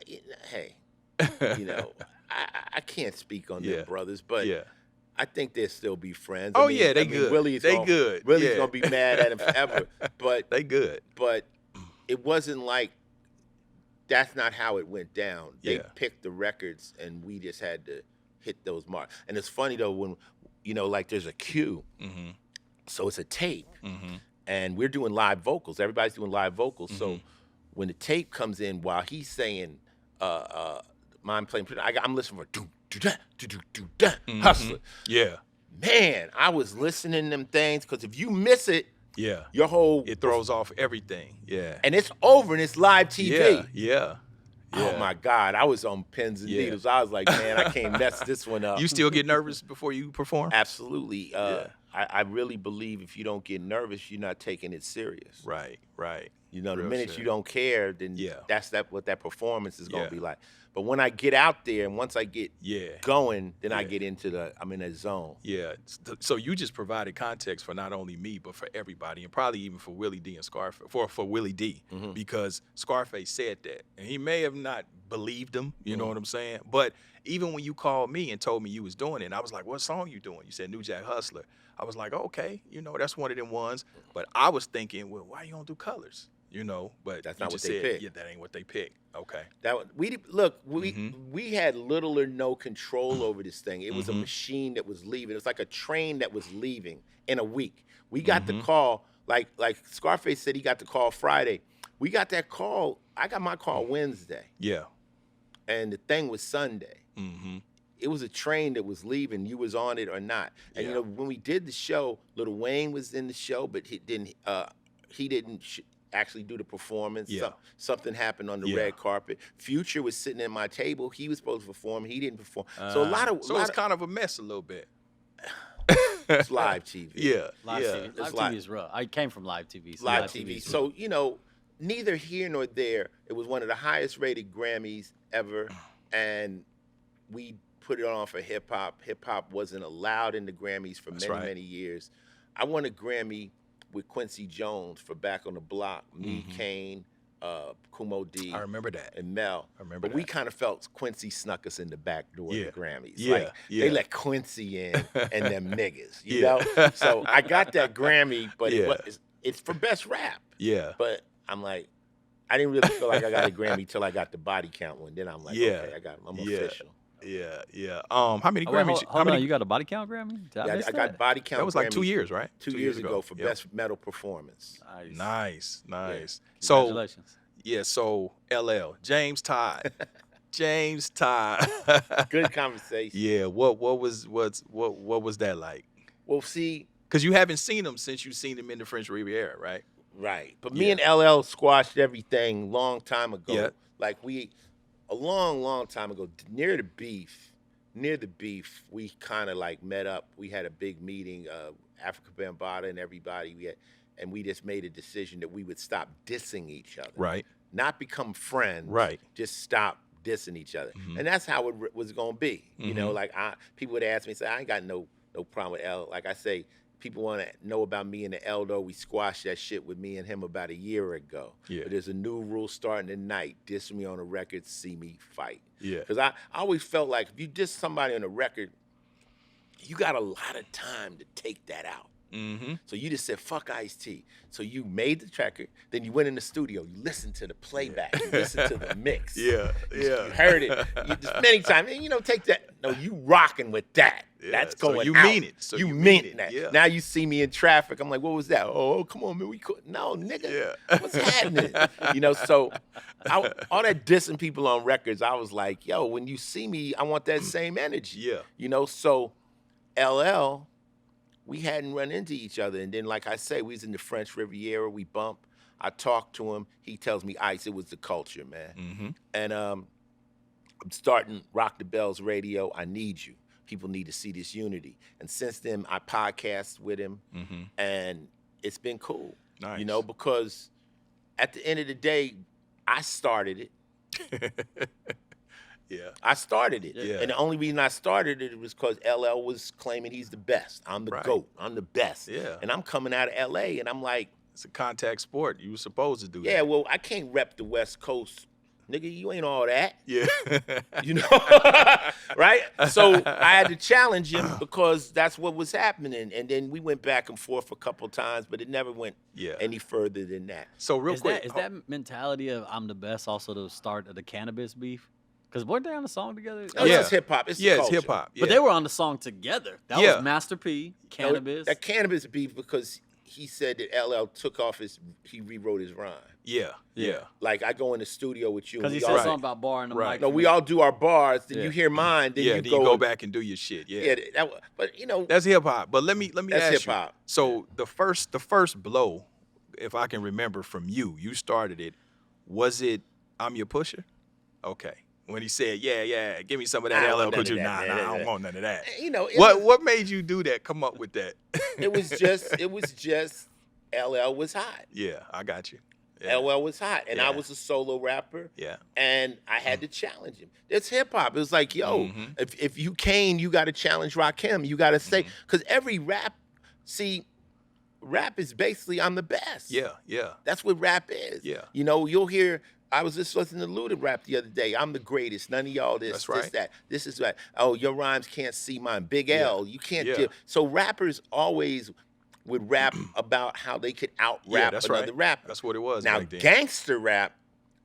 can't speak on their brothers, but I think they'll still be friends. Oh, they good. Willie's good. Willie's gonna be mad at him forever. But they good. But it wasn't like that's not how it went down. They picked the records, and we just had to hit those marks. And it's funny though when like there's a cue, so it's a tape. And we're doing live vocals. Everybody's doing live vocals. So when the tape comes in, while he's saying, "I'm playing," I'm listening for do hustler. Yeah, man, I was listening to them things because if you miss it, your whole it throws off everything. Yeah, and it's over and it's live TV. Yeah. Oh my God, I was on pins and needles. I was like, man, I can't mess this one up. You still get nervous before you perform? Absolutely. I really believe if you don't get nervous, you're not taking it serious. Right. The minute you don't care, then that's what that performance is going to be like. But when I get out there and once I get going, then I get I'm in that zone. Yeah. So you just provided context for not only me, but for everybody, and probably even for Willie D and Scarface, for Willie D, because Scarface said that. And he may have not believed him, you know what I'm saying? But even when you called me and told me you was doing it, and I was like, what song you doing? You said New Jack Hustler. I was like, okay, that's one of them ones. But I was thinking, well, why you don't do Colors? But that's not what they picked. Yeah, that ain't what they picked. Okay. We had little or no control over this thing. It was a machine that was leaving. It was like a train that was leaving in a week. We got the call, like Scarface said he got the call Friday. We got that call. I got my call Wednesday. Yeah. And the thing was Sunday. It was a train that was leaving. You was on it or not. And when we did the show, Lil Wayne was in the show, but he didn't actually do the performance. Something happened on the red carpet. Future was sitting at my table. He was supposed to perform. He didn't perform. So it's kind of a mess a little bit. It's live TV. Live TV. Live TV is rough. I came from live TV. So live TV. So, neither here nor there. It was one of the highest rated Grammys ever. And we put it on for hip hop. Hip hop wasn't allowed in the Grammys for many years. I won a Grammy with Quincy Jones for Back on the Block. Me, Kane, Kumo D. I remember that. And Mel. I remember but we kind of felt Quincy snuck us in the back door of the Grammys. They let Quincy in and them niggas, you know? So I got that Grammy, but it's for best rap. Yeah. But I'm like, I didn't really feel like I got a Grammy till I got the Body Count one. Then I'm like, okay, I'm official. Yeah. How many Grammys? Hold on, you got a Body Count Grammy? I got Body Count. That was like 2 years, right? 2 years ago for Best Metal Performance. Nice. Yeah. So, Congratulations. So LL, James Todd. Good conversation. Yeah. What was that like? Well, see, because you haven't seen him since you've seen him in the French Riviera, right? Right. But me and LL squashed everything long time ago. Yeah. Like a long time ago, near the beef, we kind of like met up. We had a big meeting, Africa Bambaataa and everybody. And we just made a decision that we would stop dissing each other. Right. Not become friends. Right. Just stop dissing each other. And that's how it was going to be. You know, like people would ask me, say, I ain't got no problem with L. Like I say, people want to know about me and the Eldo. We squashed that shit with me and him about a year ago. Yeah. But there's a new rule starting tonight. Diss me on a record, see me fight. Yeah. Because I always felt like if you diss somebody on a record, you got a lot of time to take that out. Mm-hmm. So you just said, fuck Ice-T. So you made the record, then you went in the studio, you listened to the playback, you listened to the mix. Yeah. You heard it just many times. And, take that. No, you rocking with that. Yeah, That's so going you out. mean it. So you you mean mean it. that. Yeah. Now you see me in traffic. I'm like, what was that? Oh, come on, man. We could. No, nigga. Yeah. What's happening? So all that dissing people on records, I was like, yo, when you see me, I want that same energy. Yeah. So LL, we hadn't run into each other. And then, like I say, we was in the French Riviera. We bumped. I talked to him. He tells me, Ice, it was the culture, man. Mm-hmm. And I'm starting Rock the Bells Radio. I need you. People need to see this unity. And since then, I podcast with him, and it's been cool. Nice. Because at the end of the day, I started it. Yeah. I started it. Yeah. And the only reason I started it was because LL was claiming he's the best. I'm the GOAT. I'm the best. Yeah. And I'm coming out of LA, and I'm like, it's a contact sport. You were supposed to do that. yeah, well, I can't rep the West Coast. Nigga, you ain't all that. Yeah. Right? So I had to challenge him because that's what was happening. And then we went back and forth a couple times, but it never went any further than that. So real quick. Is that mentality of I'm the best also the start of the cannabis beef? Because weren't they on the song together? No, it's hip-hop. It's it's culture. hip-hop. Yeah. But they were on the song together. That was Master P, Cannabis. That cannabis beef because he said that LL took off he rewrote his rhyme. Yeah. Like I go in the studio with you. Because he said something about bar in the mic. No, we all do our bars. Then you hear mine. Then you go back and do your shit. Yeah. But that's hip hop. But let me that's ask hip-hop. you. So the first blow, if I can remember from you started it. Was it I'm Your Pusher? Okay. When he said, yeah, give me some of that LL Cool J. Nah, I don't want none of that. What made you do that? Come up with that? It was just LL was hot. Yeah, I got you. Yeah. LL was hot, and I was a solo rapper. Yeah, and I had to challenge him. It's hip hop. It was like, yo, if you Kane, you got to challenge Rakim. You got to say because every rap is basically I'm the best. Yeah. That's what rap is. Yeah. You'll hear. I was just listening to Luda rap the other day. I'm the greatest. None of y'all this, That's right. this, that. This is that. Oh, your rhymes can't see mine. Big L. You can't do. So rappers always would rap about how they could out-rap another rapper. That's what it was Now, back then. gangster rap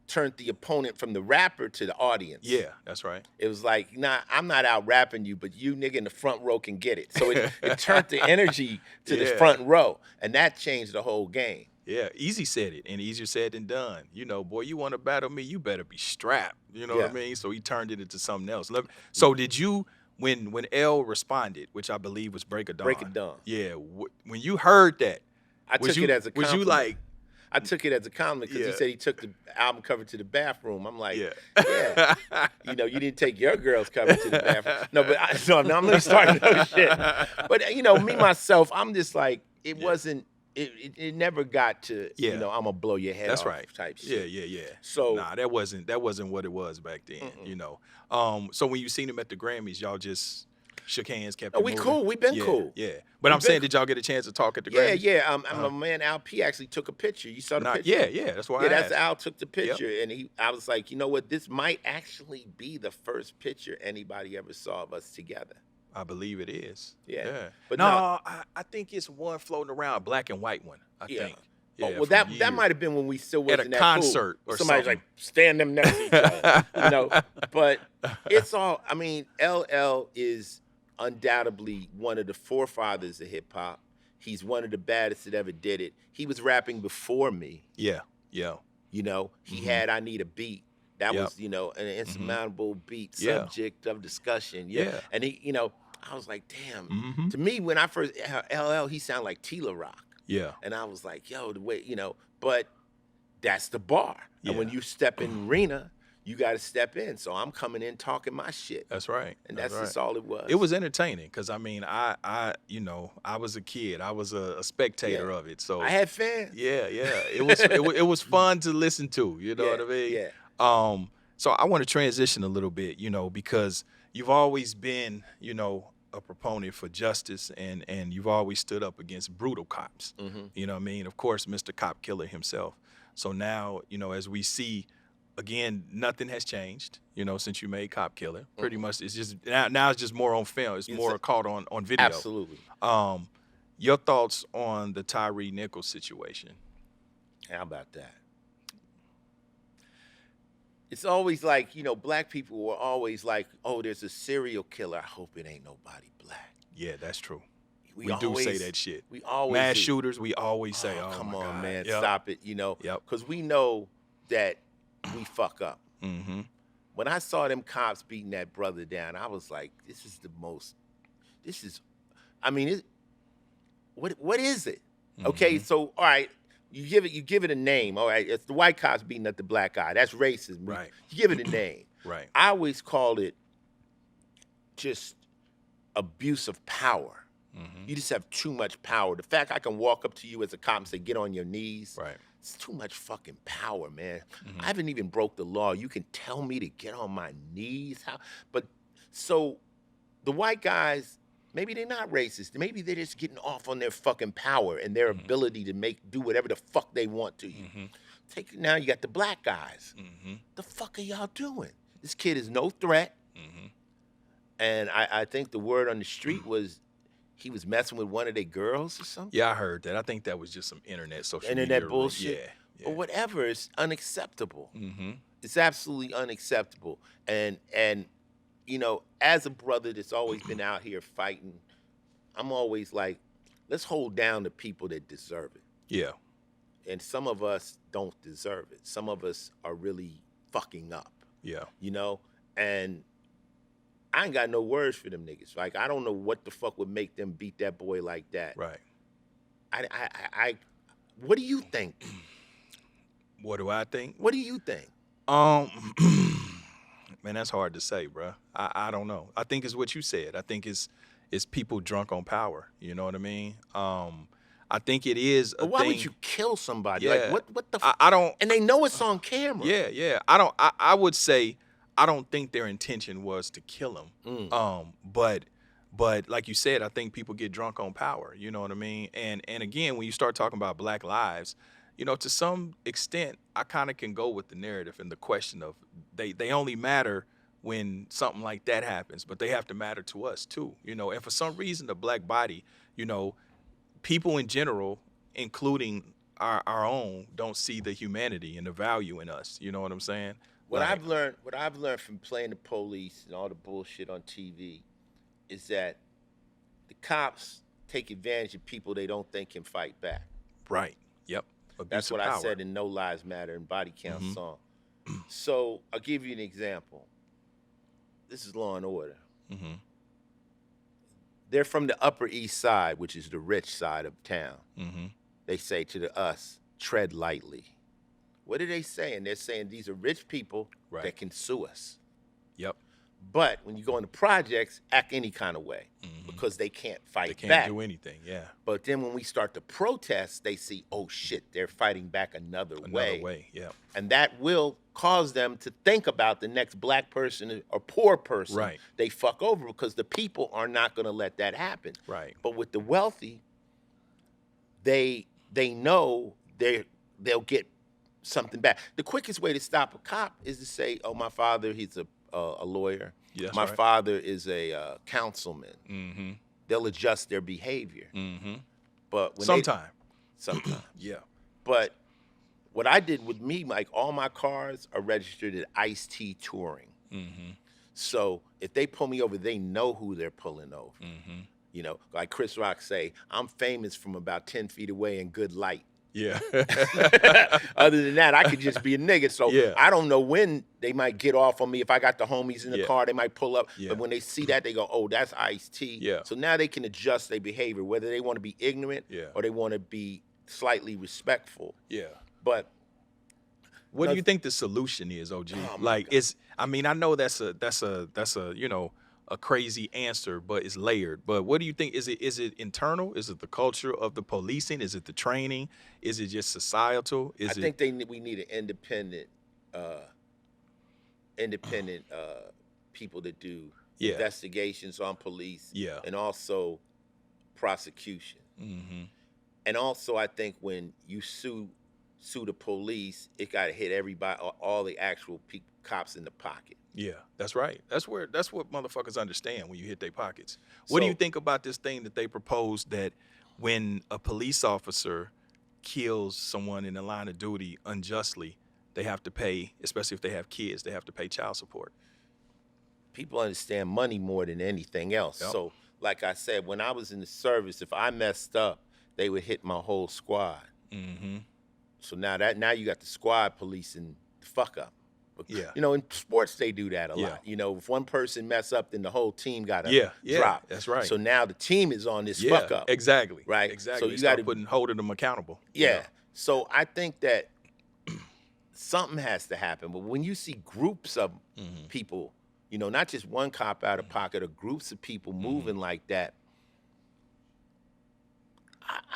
turned the opponent from the rapper to the audience. Yeah, that's right. It was like, nah, I'm not out-rapping you, but you nigga in the front row can get it. So it turned the energy to the front row, and that changed the whole game. Yeah, easy said it, and easier said than done. Boy, you want to battle me, you better be strapped. You know what I mean? So he turned it into something else. So did you, when L responded, which I believe was Break of Dawn. Break of Dawn. Yeah, when you heard that, I took it as a compliment. Was you like? I took it as a compliment because he said he took the album cover to the bathroom. I'm like, you didn't take your girl's cover to the bathroom. No, but I'm not starting no shit. But me myself, I'm just like, it wasn't. It never got to I'm gonna blow your head off type shit. Yeah. So that wasn't what it was back then. So when you seen him at the Grammys, y'all just shook hands, kept it we moving? cool. We've been cool. Yeah. But I'm saying, did y'all get a chance to talk at the Grammys? Yeah. My man Al P actually took a picture. You saw the picture? Yeah. That's why. That's Al took the picture, and I was like, you know what? This might actually be the first picture anybody ever saw of us together. I believe it is. Yeah. But no, I think it's one floating around, black and white one. I think. Yeah, well, that might have been when we still wasn't at a that concert cool. or Somebody's something. like stand them next to each other, But it's all. I mean, LL is undoubtedly one of the forefathers of hip hop. He's one of the baddest that ever did it. He was rapping before me. Yeah. He had I Need a Beat. That was an insurmountable beat, subject of discussion. Yeah. And he, I was like, damn. To me, when I first LL, he sounded like Tila Rock. Yeah. And I was like, yo, the way, but that's the bar. And when you step in arena, you got to step in. So I'm coming in talking my shit. That's right. And that's just all it was. It was entertaining because, I mean, I was a kid. I was a spectator of it. So I had fans. Yeah. It was fun to listen to. You know what I mean? Yeah. So I want to transition a little bit, because you've always been, a proponent for justice and you've always stood up against brutal cops. You know what I mean? Of course, Mr. Cop Killer himself. So now, as we see, again, nothing has changed, since you made Cop Killer. Pretty much it's just now it's just more on film. It's more caught on video. Absolutely. Your thoughts on the Tyree Nichols situation? How about that? It's always like, black people were always like, oh, there's a serial killer. I hope it ain't nobody black. Yeah, that's true. We do always say that shit. We always Mass do. shooters, we always say, oh come my on, God. man, Yep. stop it, Yep. because we know that we fuck up. Mm-hmm. When I saw them cops beating that brother down, I was like, what is it? Mm-hmm. Okay, so all right, you give it a name. All right, it's the white cops beating up the black guy. That's racism. Right. You give it a name. Right. I always call it just abuse of power. Mm-hmm. You just have too much power. The fact I can walk up to you as a cop and say, get on your knees. Right. It's too much fucking power, man. Mm-hmm. I haven't even broke the law. You can tell me to get on my knees? How? But so the white guys, maybe they're not racist. Maybe they're just getting off on their fucking power and their ability to do whatever the fuck they want to you. Mm-hmm. Now you got the black guys. Mm-hmm. The fuck are y'all doing? This kid is no threat. Mm-hmm. And I think the word on the street was he was messing with one of their girls or something. Yeah, I heard that. I think that was just some social Internet media bullshit. Yeah. Or whatever. It's unacceptable. Mm-hmm. It's absolutely unacceptable. And as a brother that's always been out here fighting, I'm always like, let's hold down the people that deserve it. Yeah. And some of us don't deserve it. Some of us are really fucking up. Yeah. And I ain't got no words for them niggas. Like, I don't know what the fuck would make them beat that boy like that. Right. What do you think? What do I think? What do you think? Man, that's hard to say, bro. I don't know. I think it's what you said. I think it's people drunk on power. You know what I mean? I think it is a But why thing. would you kill somebody? Yeah. Like, what the I don't. And they know it's on camera. Yeah. I would say I don't think their intention was to kill him. But like you said, I think people get drunk on power. You know what I mean? And again, when you start talking about Black lives, to some extent, I kind of can go with the narrative and the question of they only matter when something like that happens, but they have to matter to us too. And for some reason, the Black body, people in general, including our own, don't see the humanity and the value in us. You know what I'm saying? What I've learned from playing the police and all the bullshit on TV is that the cops take advantage of people they don't think can fight back. Right. Yep. That's what I said in No Lives Matter and Body Count song. So I'll give you an example. This is Law and Order. Mm-hmm. They're from the Upper East Side, which is the rich side of town. Mm-hmm. They say to us, tread lightly. What are they saying? They're saying these are rich people that can sue us. Yep. But when you go into projects, act any kind of way because they can't fight back. They can't do anything, yeah. But then when we start to protest, they see, oh shit, they're fighting back another way. Another way, yeah. And that will cause them to think about the next black person or poor person they fuck over because the people are not going to let that happen. Right. But with the wealthy, they know they'll get something back. The quickest way to stop a cop is to say, oh, my father, he's a lawyer. Yes, my father is a councilman. Mm-hmm. They'll adjust their behavior. Mm-hmm. But when sometimes. Yeah. But what I did with me, like all my cars are registered at Ice-T Touring. Mm-hmm. So if they pull me over, they know who they're pulling over. Mm-hmm. Like Chris Rock say, I'm famous from about 10 feet away in good light. Yeah. Other than that, I could just be a nigga. So I don't know when they might get off on me. If I got the homies in the car, they might pull up. But when they see that, they go, oh, that's Ice-T. Yeah. So now they can adjust their behavior, whether they want to be ignorant or they want to be slightly respectful. Yeah. But what do you think the solution is, OG? I know that's a crazy answer, but it's layered. But what do you think? Is it internal? Is it the culture of the policing? Is it the training? Is it just societal? I think we need an independent people to do investigations on police and also prosecution. Mm-hmm. And also I think when you sue the police, it got to hit everybody, all the actual cops in the pocket. Yeah, that's right. That's what motherfuckers understand when you hit their pockets. What do you think about this thing that they proposed that when a police officer kills someone in the line of duty unjustly, they have to pay, especially if they have kids, they have to pay child support. People understand money more than anything else. Yep. So, like I said, when I was in the service, if I messed up, they would hit my whole squad. Mm-hmm. So now you got the squad policing the fuck up. Yeah. You know, in sports they do that a Yeah. lot. You know, if one person mess up, then the whole team got to drop. That's right. So now the team is on this fuck up. Exactly. Right. Exactly. So you got got to holding them accountable. Yeah. So I think that something has to happen. But when you see groups of people, you know, not just one cop out of pocket, or groups of people moving like that,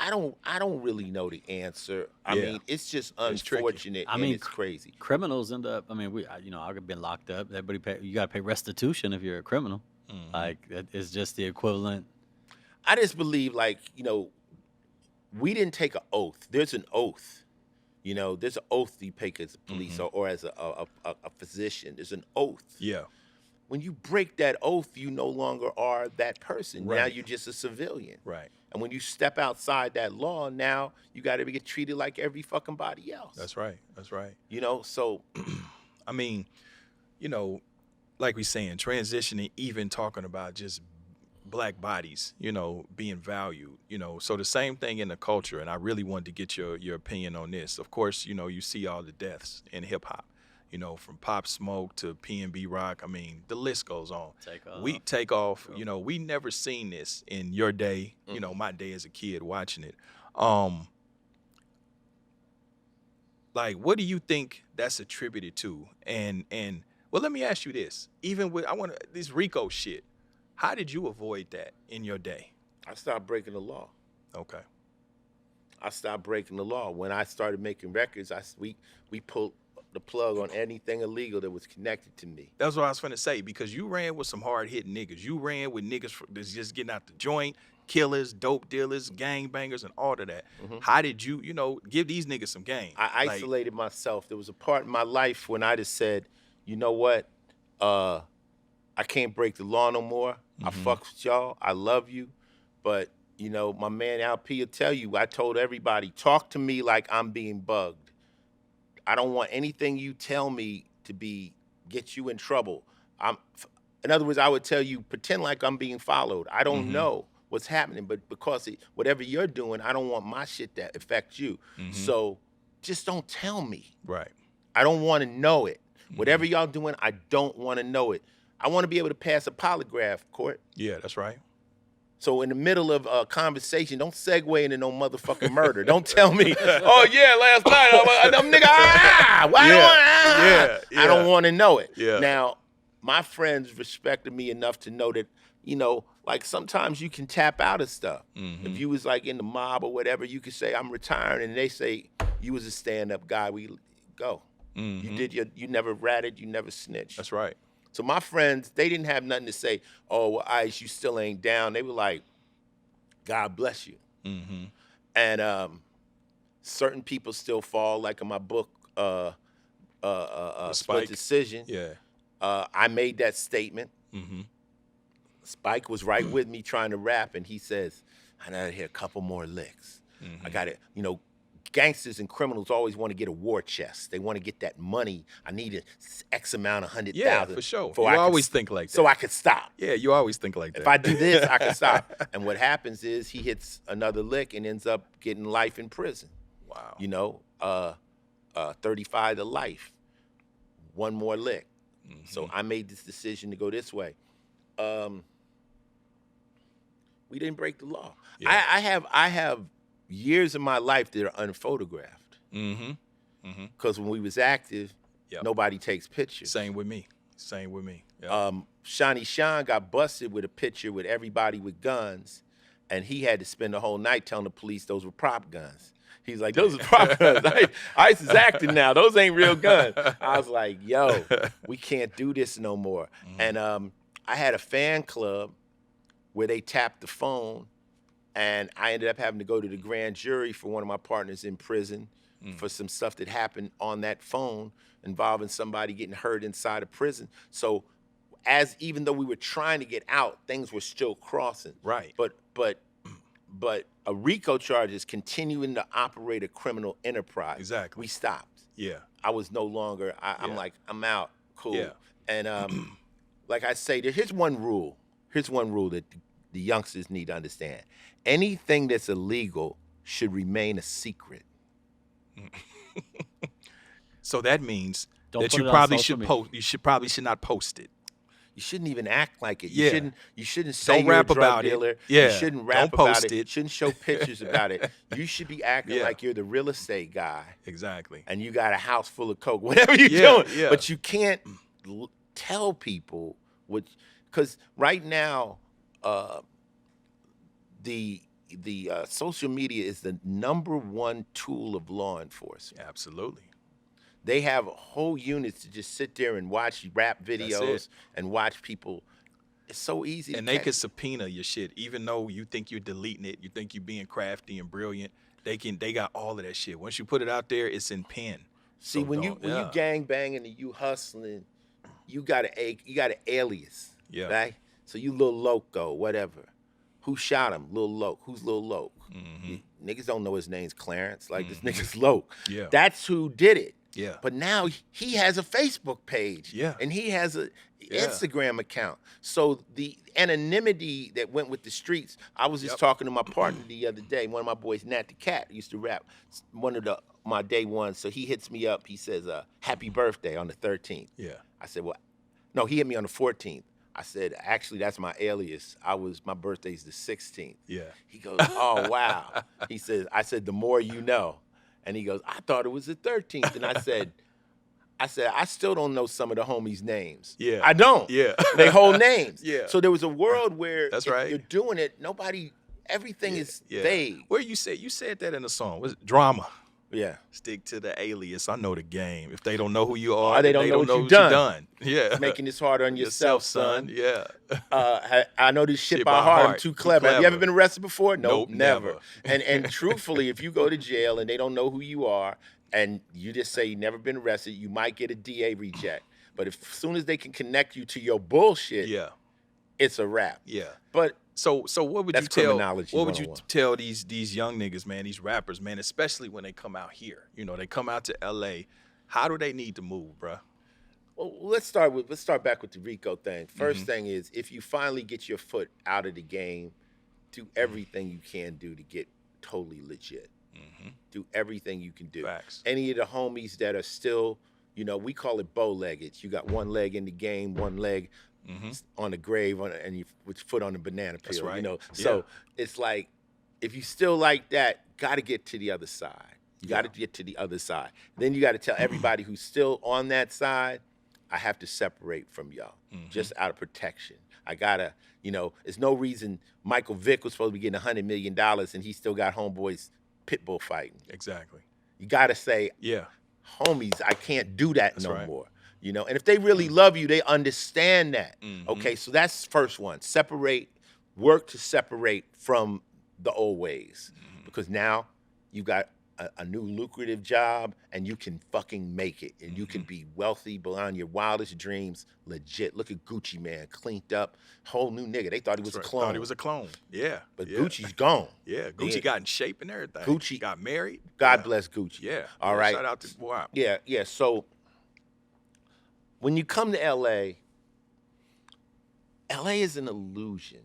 I don't really know the answer. I mean, it's just unfortunate. I mean, it's crazy. Criminals end up. I mean, I've been locked up. You got to pay restitution if you're a criminal. Like it's just the equivalent. I just believe, like, you know, we didn't take an oath. There's an oath. You know, there's an oath you take as a police or as a physician. There's an oath. Yeah. When you break that oath, you no longer are that person. Right. Now you're just a civilian. Right. And when you step outside that law, now you got to get treated like every fucking body else. That's right. That's right. You know, so I mean, you know, like we saying, transitioning, even talking about just black bodies, you know, being valued, you know. So the same thing in the culture, and I really wanted to get your opinion on this. Of course, you know, you see all the deaths in hip hop, you know, from Pop Smoke to P&B Rock. I mean, the list goes on. We take off, you know, we never seen this in your day, you know, my day as a kid watching it. Like, what do you think that's attributed to? And well, let me ask you this. Even with this RICO shit, how did you avoid that in your day? I stopped breaking the law. Okay. I stopped breaking the law. When I started making records, we pulled the plug on anything illegal that was connected to me. That's what I was finna say, because you ran with some hard-hitting niggas. You ran with niggas that's just getting out the joint, killers, dope dealers, gangbangers, and all of that. How did you, you know, give these niggas some game? I isolated myself. There was a part in my life when I just said, you know what, I can't break the law no more. I fuck with y'all. I love you. But, you know, my man LP will tell you, I told everybody, talk to me like I'm being bugged. I don't want anything you tell me to get you in trouble. In other words, I would tell you, pretend like I'm being followed. I don't know what's happening, but because whatever you're doing, I don't want my shit to affect you. So just don't tell me. Right. I don't want to know it. Whatever y'all doing, I don't want to know it. I want to be able to pass a polygraph, Court. Yeah, that's right. So in the middle of a conversation, don't segue into no motherfucking murder. Don't tell me, oh yeah, last night, I'm nigga, I don't want to know it. Yeah. Now, my friends respected me enough to know that, you know, like sometimes you can tap out of stuff. If you was like in the mob or whatever, you could say, I'm retiring, and they say, you was a stand-up guy, we go. You never ratted, you never snitched. That's right. So my friends, they didn't have nothing to say, oh, well, Ice, you still ain't down. They were like, God bless you. And certain people still fall, like in my book, Split Decision. Yeah. I made that statement. Spike was right with me trying to rap, and he says, I gotta hit a couple more licks. I got it, you know, gangsters and criminals always want to get a war chest. They want to get that money. I need an X amount, 100,000. Yeah, for sure. You always think like that. So I could stop. Yeah, you always think like that. If I do this, I can stop. And what happens is he hits another lick and ends up getting life in prison. Wow. You know, 35 to life. One more lick. So I made this decision to go this way. We didn't break the law. Yeah. I have years of my life that are unphotographed. Because when we was active, nobody takes pictures. Same with me. Yep. Shawnee Sean got busted with a picture with everybody with guns, and he had to spend the whole night telling the police those were prop guns. He's like, those are prop guns. Ice is acting now. Those ain't real guns. I was like, yo, we can't do this no more. And I had a fan club where they tapped the phone, and I ended up having to go to the grand jury for one of my partners in prison for some stuff that happened on that phone involving somebody getting hurt inside of prison. So even though we were trying to get out, things were still crossing. Right. But But a RICO charge is continuing to operate a criminal enterprise. Exactly. We stopped. Yeah. I was no longer. I'm Yeah. like, I'm out. Cool. Yeah. And like I say, here's one rule. Here's one rule that the youngsters need to understand. Anything that's illegal should remain a secret. So that means Don't that put you it on probably social should media. post. You should not post it. You shouldn't even act like it. Yeah. You shouldn't say Don't you're rap a drug about it. dealer. Yeah. You shouldn't rap Don't post about it. You it. shouldn't show pictures about it. You should be acting Yeah. like you're the real estate guy Exactly. and you got a house full of coke, whatever you're Yeah, doing. yeah. But you can't tell people what, because right now, the social media is the #1 tool of law enforcement. Absolutely. They have whole units to just sit there and watch rap it. videos and watch people. It's so easy. And to they catch. can subpoena your shit, even though you think you're deleting it, you think you're being crafty and brilliant. They got all of that shit. Once you put it out there, it's in pen. See, So when you gang banging and you hustling, you got an alias. Yeah. Right? So you Lil Loco, whatever. Who shot him? Lil Loke. Who's Lil Loke? Niggas don't know his name's Clarence. Like, this nigga's Loke. Yeah. That's who did it. Yeah. But now he has a Facebook page. Yeah. And he has a Yeah. Instagram account. So the anonymity that went with the streets, I was just Yep. talking to my partner the other day, one of my boys, Nat the Cat, used to rap, one of my day ones. So he hits me up. He says, happy birthday on the 13th. Yeah. I said, well, no, he hit me on the 14th. I said, actually, that's my alias. My birthday's the 16th. Yeah. He goes, oh, wow. I said, the more you know. And he goes, I thought it was the 13th. And I said, I still don't know some of the homies' names. Yeah. I don't. Yeah. They whole names. Yeah. So there was a world where That's if right. you're doing it, everything is Yeah. vague. Where you said that in a song. Was it drama? Yeah. Stick to the alias. I know the game. If they don't know who you are, Or they then don't know what what you you done. Yeah. Making this harder on yourself, son. Yeah. I know this shit by heart. I'm too clever. Have you ever been arrested before? Nope, never. never. And truthfully, if you go to jail and they don't know who you are and you just say you've never been arrested, you might get a DA reject. But as soon as they can connect you to your bullshit, Yeah. it's a wrap. Yeah. But So what would That's you tell? criminology What would you 101. tell these young niggas, man, these rappers, man, especially when they come out here? You know, they come out to LA. How do they need to move, bruh? well, let's start back with the RICO thing. Mm-hmm. First thing is, if you finally get your foot out of the game, do everything you can do to get totally legit. Do everything you can do. Facts. Any of the homies that are still, we call it bow-legged. You got one leg in the game, one leg on the grave, and you with your foot on the banana peel. That's right. So it's like, if you still like that, got to get to the other side. You got to get to the other side. Then you got to tell everybody who's still on that side, I have to separate from y'all, just out of protection. I gotta, there's no reason Michael Vick was supposed to be getting $100 million and he still got homeboys pit bull fighting. Exactly. You gotta say, Yeah. homies, I can't do that That's no right. more. And if they really love you, they understand that. Okay, so that's first one. Work to separate from the old ways. Because now you got a new lucrative job and you can fucking make it. And you can be wealthy beyond your wildest dreams, legit. Look at Gucci, man, cleaned up, whole new nigga. They thought he was a clone. Thought he was a clone. Yeah. But yeah. Gucci's gone. Yeah. Gucci got in shape and everything. Gucci- got married. God Yeah. bless Gucci. Yeah. All Yeah, right. Shout out to wow. Yeah. So when you come to LA is an illusion.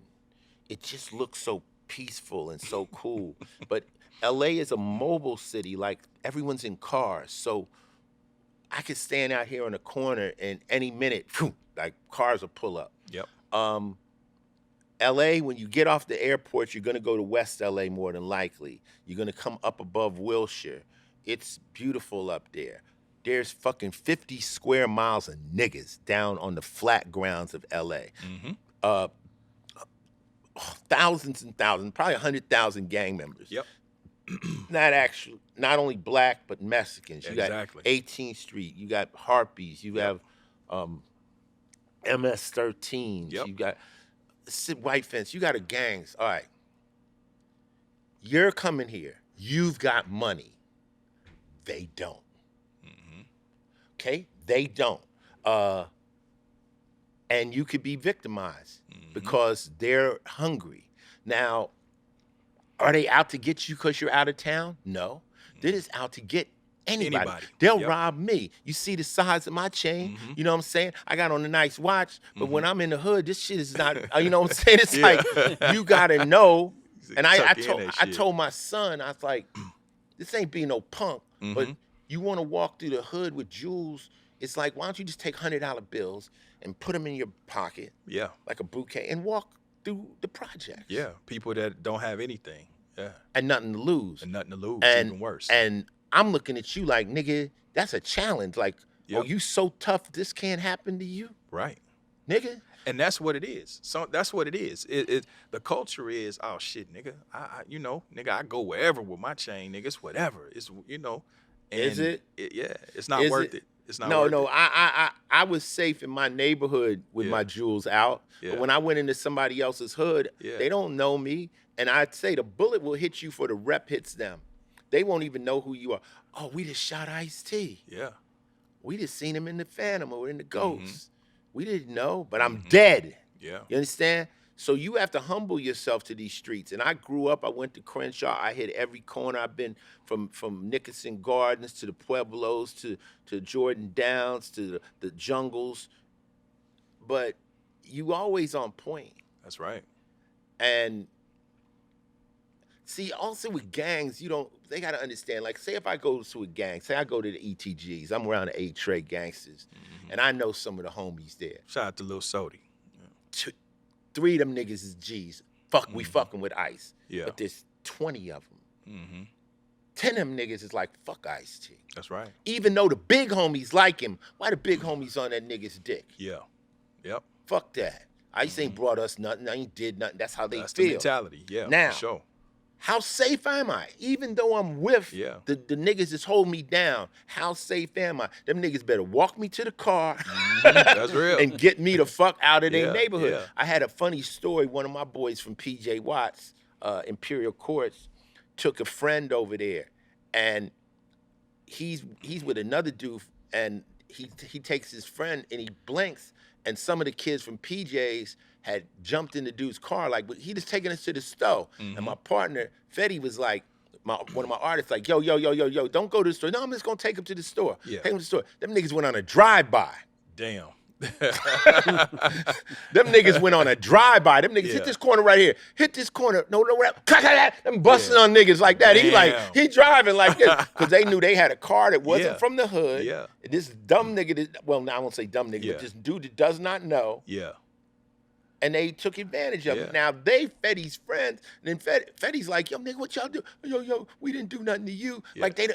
It just looks so peaceful and so cool. But LA is a mobile city, like everyone's in cars. So I could stand out here on the corner and any minute, like cars will pull up. Yep. LA, when you get off the airport, you're gonna go to West LA more than likely. You're gonna come up above Wilshire. It's beautiful up there. There's fucking 50 square miles of niggas down on the flat grounds of LA. Thousands and thousands, probably 100,000 gang members. Yep. Not only black, but Mexicans. You Exactly. got 18th Street, you got Harpies, you have MS-13s, Yep. you got White Fence, you got a gangs. All right. You're coming here. You've got money. They don't. Okay? They don't. And you could be victimized because they're hungry. Now, Are they out to get you because you're out of town? No. They're just out to get anybody. Anybody. They'll Yep. rob me. You see the size of my chain? Mhm. You know what I'm saying? I got on a nice watch, but when Mhm. I'm in the hood, this shit is not, you know what I'm saying? It's Yeah. like, you got to know. And I Tuck in that I shit. told my son, I was like, this ain't being no punk, but Mhm. you want to walk through the hood with jewels. It's like, why don't you just take $100 bills and put them in your pocket Yeah. like a bouquet and walk through the projects? Yeah. People that don't have anything. Yeah. And nothing to lose. And nothing to lose. And- Even worse. And I'm looking at you like, nigga, that's a challenge. Like, oh, Yep. you so tough, this can't happen to you, Right. nigga. And that's what it is. So that's what it is. The culture is, oh shit, nigga. Nigga, I go wherever with my chain, nigga. It's whatever. It's And Is it? Yeah. It's not Is worth it? it. It's not No, worth no, it. I was safe in my neighborhood with Yeah. my jewels out. Yeah. But when I went into somebody else's hood, Yeah. they don't know me. And I'd say the bullet will hit you for the rep hits them. They won't even know who you are. Oh, we just shot Ice-T. Yeah. We just seen him in the Phantom or in the Ghost. Mhm. We didn't know, but I'm Mhm. dead. Yeah. You understand? So you have to humble yourself to these streets. And I grew up, I went to Crenshaw, I hit every corner. I've been from Nickerson Gardens to the Pueblos to Jordan Downs to the jungles. But you always on point. That's right. And see, also with gangs, they got to understand, like, say if I go to a gang, say I go to the ETGs, I'm around the A-Trade gangsters, Mhm. and I know some of the homies there. Shout out to Lil Sody. 3 of them niggas is G's. We fucking with Ice. Yeah. But there's 20 of them. Mm-hmm. 10 of them niggas is like, fuck Ice-T. That's right. Even though the big homies like him, why the big homies on that nigga's dick? Yeah. Yep. Fuck that. Ice ain't brought us nothing. I ain't did nothing. That's how they That's the feel. mentality. Yeah. Now, for sure. How safe am I? Even though I'm with Yeah. the niggas that's holding me down, how safe am I? Them niggas better walk me to the car That's real. and get me the fuck out of their Yeah, neighborhood. yeah. I had a funny story. One of my boys from PJ Watts, Imperial Courts, took a friend over there, and he's with another dude, and he takes his friend and he blinks, and some of the kids from PJ's had jumped in the dude's car, like, but he just taking us to the store. Mhm. And my partner, Fetty, was like, one of my artists, like, yo, don't go to the store. No, I'm just gonna take him to the store. Yeah. Take him to the store. Them niggas went on a drive-by. Damn. Them niggas went on a drive-by. Them niggas Yeah. hit this corner right here. Hit this corner. No, them busting on niggas like that. Damn. He driving like this. Because they knew they had a car that wasn't Yeah. from the hood. Yeah. And this dumb nigga, I won't say dumb nigga, Yeah. but this dude that does not know. Yeah. And they took advantage of Yeah. it. Now they Fetty's friends. And then Fetty's like, yo, nigga, what y'all do? Yo, we didn't do nothing to you. Yeah. Like they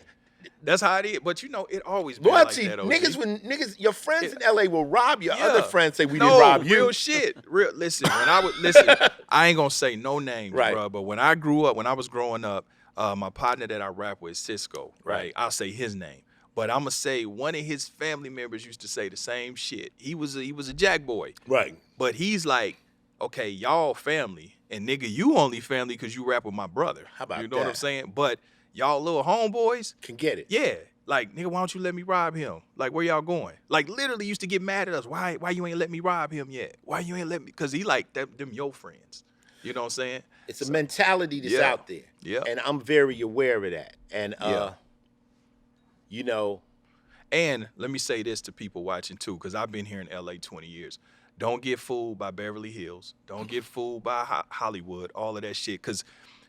That's how it is. But it always been Well, like see, that. OG. niggas, your friends Yeah. in LA will rob your Yeah. other friends. Say we No, didn't rob you. real shit. Listen, I ain't gonna say no names, Right. bro. But when I was growing up, my partner that I rap with, Cisco, right? I'll say his name. But I'm gonna say one of his family members used to say the same shit. He was a jack boy. Right. But he's like, okay, y'all family, and nigga, you only family because you rap with my brother. How about you know what I'm that? saying? But y'all little homeboys, Can get it. yeah. Like, nigga, why don't you let me rob him? Like, where y'all going? Like, literally used to get mad at us. Why you ain't let me rob him yet? Why you ain't let me? Because he like them your friends. You know what I'm saying? It's a mentality that's Yeah. out there. Yeah. And I'm very aware of that. And Yeah. you know, And let me say this to people watching too, because I've been here in LA 20 years. Don't get fooled by Beverly Hills. Don't get fooled by Hollywood, all of that shit. Because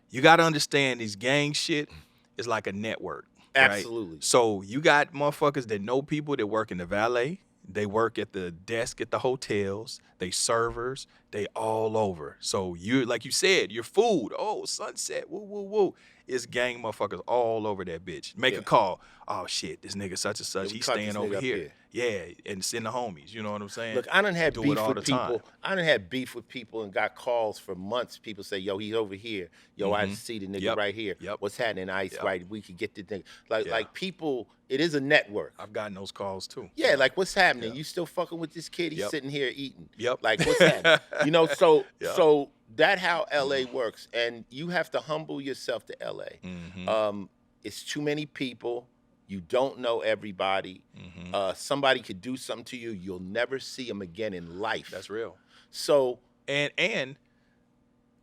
you got to understand these gang shit is like a network. right? absolutely. So you got motherfuckers that know people that work in the valet. They work at the desk at the hotels. They servers. They all over. So you, like you said, your food. Oh, Sunset. Woo, woo, woo. It's gang motherfuckers all over that bitch. Make Yeah. a call. Oh shit, this nigga such and such. we He's caught staying this over nigga up here. Yeah, and send the homies. You know what I'm saying? Look, I done had Do it beef all with the time. people. I done had beef with people and got calls for months. People say, yo, he's over here. Yo, I Mhm. see the nigga Yep. right here. Yep. What's happening, Ice? Yep. Right, we could get the nigga. Yeah. Like people, it is a network. I've gotten those calls too. Yeah, like what's happening? Yeah. You still fucking with this kid? He's Yep. sitting here eating. Yep. Like what's happening? You know, so Yeah. so that how LA works, and you have to humble yourself to LA. Mm-hmm. It's too many people. You don't know everybody. Mm-hmm. Somebody could do something to you. You'll never see them again in life. That's real. So And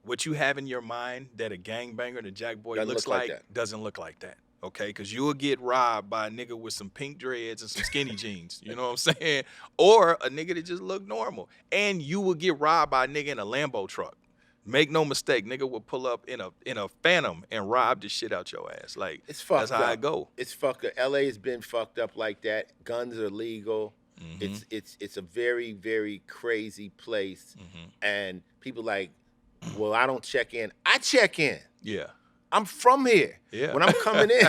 what you have in your mind that a gangbanger, the Jack Boy Doesn't looks look like like, that. doesn't look like that. Okay, because you will get robbed by a nigga with some pink dreads and some skinny jeans. You know what I'm saying? Or a nigga that just look normal. And you will get robbed by a nigga in a Lambo truck. Make no mistake, nigga will pull up in a Phantom and rob the shit out your ass. Like, It's fucked that's how up. it go. It's fucked up. LA has been fucked up like that. Guns are legal. It's a very, very crazy place. And people like, well, I don't check in. I check in. Yeah. I'm from here. Yeah. When I'm coming in,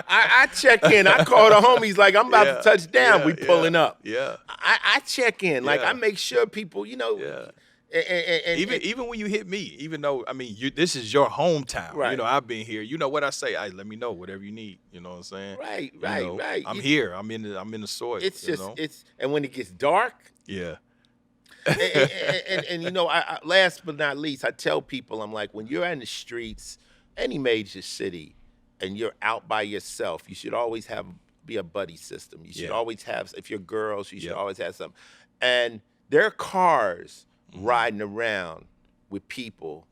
I check in. I call the homies like I'm about to touch down. Yeah, We pulling up. Yeah. I check in. Like Yeah. I make sure people, Yeah. and Even when you hit me, even though I mean this is your hometown. Right. You know, I've been here. You know what I say? Let me know whatever you need. You know what I'm saying? Right, You right, know, right. I'm here. I'm in the soil. It's you just know? and when it gets dark, Yeah. and you know, I last but not least, I tell people, I'm like, when you're in the streets, any major city, and you're out by yourself, you should always be a buddy system. You should Yeah. always have, if you're girls, you should Yeah. always have something. And there are cars riding around with people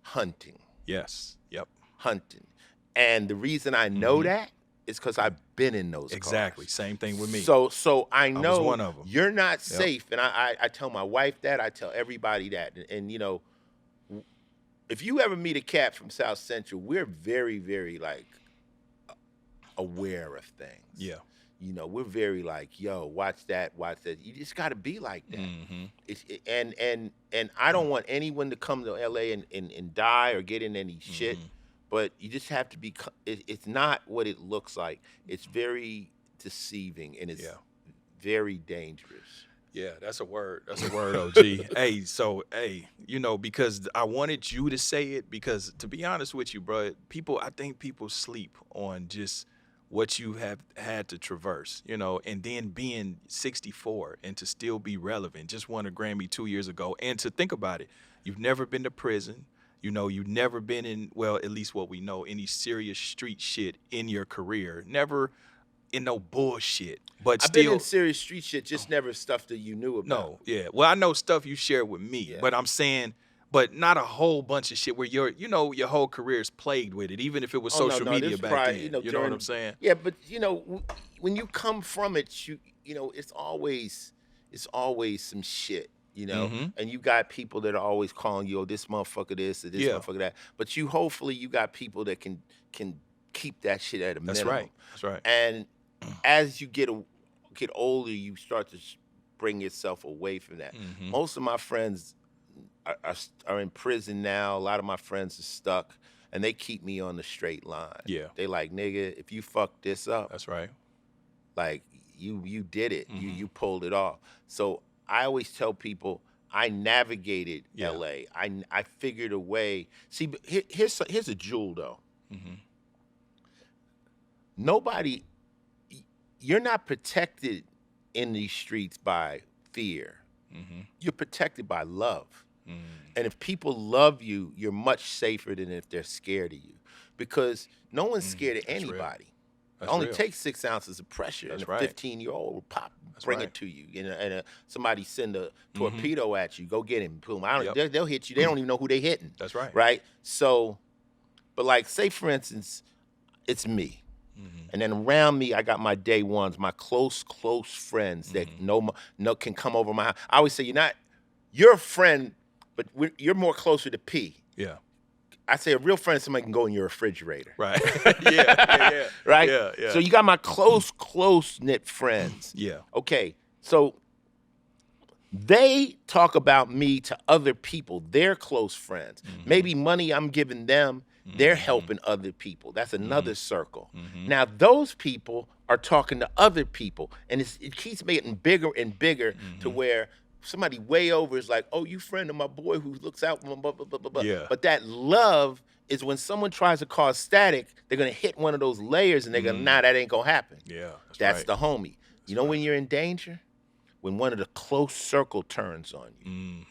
hunting. Yes. Yep. Hunting. And the reason I know that is because I've been in those Exactly. cars. Same thing with me. So I was know one of 'em. you're not safe. And I tell my wife that. I tell everybody that. And you know, if you ever meet a cat from South Central, we're very, very like aware of things. Yeah. You know, we're very like, yo, watch that. You just got to be like that. And I don't want anyone to come to LA and die or get in any shit. But you just have to be. It's not what it looks like. It's very deceiving and it's very dangerous. Yeah, that's a word. That's a word, OG. Hey, you know, because I wanted you to say it because, to be honest with you, bro, I think people sleep on just what you have had to traverse, you know, and then being 64 and to still be relevant, just won a Grammy 2 years ago. And to think about it, you've never been to prison. You know, you've never been in, well, at least what we know, any serious street shit in your career. Never in no bullshit. But I've still, been in serious street shit, just never stuff that you knew about. no, yeah. Well, I know stuff you shared with me, but I'm saying, but not a whole bunch of shit where your whole career is plagued with it, even if it was social media this back probably, then. you know, You know what I'm saying? Yeah, but you know, when you come from it, you know, it's always some shit, you know, and you got people that are always calling you, oh, this motherfucker this or this motherfucker that. But hopefully you got people that can keep that shit at a minimum. That's right. And as you get older, you start to bring yourself away from that. Most of my friends are in prison now. A lot of my friends are stuck, and they keep me on the straight line. Yeah. They like, nigga, if you fuck this up, That's right. like you did it. You pulled it off. So I always tell people I navigated LA. I figured a way. See, but here's a jewel though. Nobody, you're not protected in these streets by fear. You're protected by love. And if people love you, you're much safer than if they're scared of you. Because no one's scared of anybody. It only takes 6 ounces of pressure, and a 15-year-old will bring it to you. And somebody send a torpedo at you, go get him, boom. They'll hit you. They don't even know who they hitting. That's right. Right? So, but like, say for instance, it's me. And then around me, I got my day ones, my close friends that can come over my house. I always say, you're a friend, but you're more closer to P. Yeah. I say a real friend is somebody can go in your refrigerator. Right. yeah. Right? Yeah. So you got my close-knit friends. Yeah. Okay, so they talk about me to other people, their close friends. Maybe money I'm giving them, they're helping other people. That's another circle. Now, those people are talking to other people, and it keeps getting bigger and bigger to where somebody way over is like, oh, you friend of my boy who looks out, blah, blah, blah, blah, blah. Yeah. But that love is when someone tries to cause static, they're going to hit one of those layers and they're going to, that ain't going to happen. Yeah. That's right. the homie. You know when you're in danger? When one of the close circle turns on you.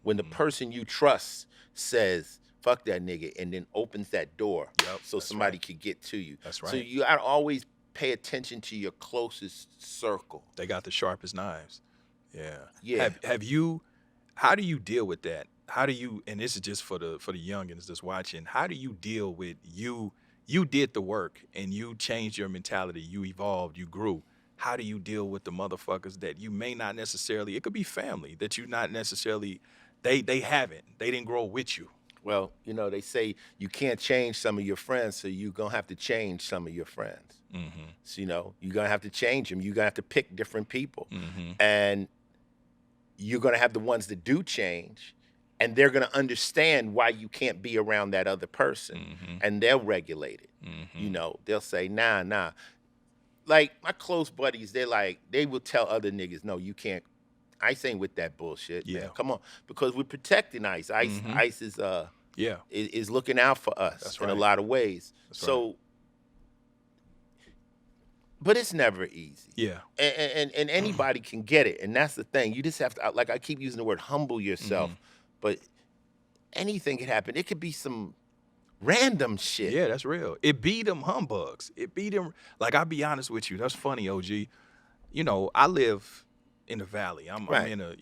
When the person you trust says, fuck that nigga, and then opens that door so somebody could get to you. That's right. So you got to always pay attention to your closest circle. They got the sharpest knives. Yeah. Yeah. How do you deal with that? how do you, and this is just for the youngins that's watching, how do you deal with you did the work and you changed your mentality, you evolved, you grew. How do you deal with the motherfuckers that you may not necessarily, it could be family, that you not necessarily, they didn't grow with you? Well, they say you can't change some of your friends, so you're going to have to change some of your friends. Mm-hmm. So, you're going to have to change them. You're going to have to pick different people. Mm-hmm. And you're going to have the ones that do change, and they're going to understand why you can't be around that other person, Mm-hmm. and they'll regulate it. Mm-hmm. They'll say, nah. Like, my close buddies, they will tell other niggas, no, you can't. Ice ain't with that bullshit, man. Come on. Because we're protecting Ice. Ice is looking out for us in a lot of ways. So, but it's never easy. Yeah. And anybody can get it. And that's the thing. You just have to, like I keep using the word, humble yourself. But anything can happen. It could be some random shit. Yeah, that's real. It be them humbugs. It be them, like, I'll be honest with you. That's funny, OG. I live in the valley. I'm in a,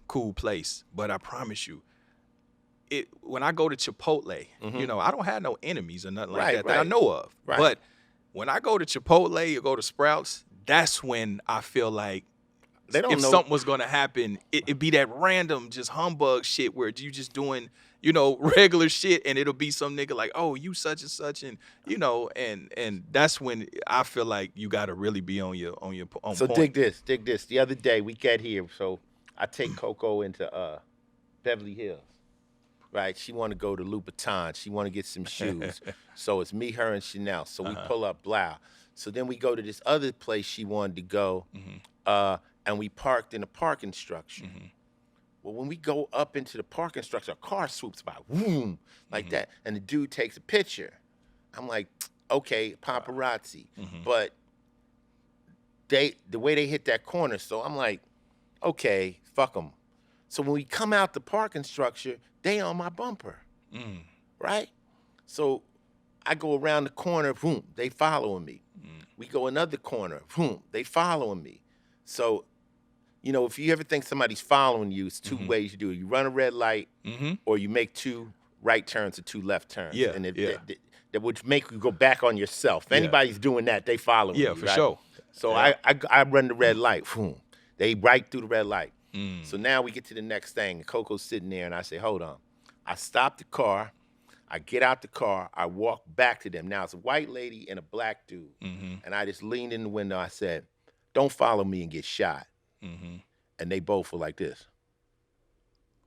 cool place. But I promise you, when I go to Chipotle, I don't have no enemies or nothing like that I know of. Right. But when I go to Chipotle or go to Sprouts, that's when I feel like if something was going to happen, it'd be that random just humbug shit where you just doing, regular shit, and it'll be some nigga like, oh, you such and such, and and that's when I feel like you got to really be on So point. dig this. The other day we get here, so I take Coco into Beverly Hills. Right, she want to go to Louboutin. She want to get some shoes. So it's me, her, and Chanel. So we pull up, blah. So then we go to this other place she wanted to go, and we parked in a parking structure. Well, when we go up into the parking structure, a car swoops by, boom, like that, and the dude takes a picture. I'm like, okay, paparazzi. But the way they hit that corner, so I'm like, okay, fuck them. So when we come out the parking structure, they on my bumper, right? So I go around the corner, boom, they following me. We go another corner, boom, they following me. So, if you ever think somebody's following you, it's two ways you do it. You run a red light, or you make 2 right turns or 2 left turns. Yeah, and that would make you go back on yourself. If anybody's doing that, they follow you. Yeah, for right? sure. So I run the red light, boom, they right through the red light. So now we get to the next thing. And Coco's sitting there, and I say, hold on. I stop the car. I get out the car. I walk back to them. Now, it's a white lady and a black dude. And I just leaned in the window. I said, don't follow me and get shot. And they both were like this.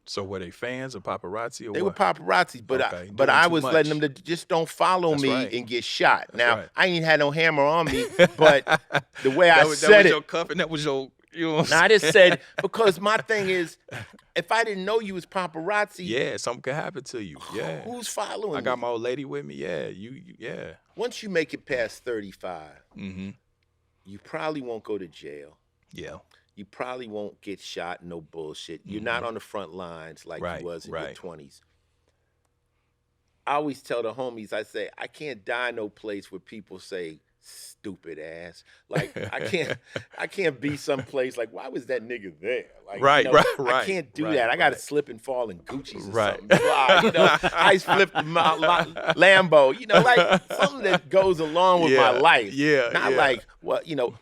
So were they fans or paparazzi or They what? were paparazzi, but I was letting them to just don't follow me and get shot. Now, I ain't had no hammer on me, but the way I said that was it. your cuff and that was your... Now, I just said, because my thing is, if I didn't know you was paparazzi. Yeah, something could happen to you. Yeah. Who's following me? I got my old lady with me. Yeah, yeah. Once you make it past 35, you probably won't go to jail. Yeah. You probably won't get shot, no bullshit. You're not on the front lines like you was in your 20s. I always tell the homies, I say, I can't die no place where people say, stupid ass. Like, I can't be someplace like, why was that nigga there? Like, right. I can't do that. I got to slip and fall in Gucci's or something. I flipped my Lambo, like something that goes along with my life. Yeah. Not like,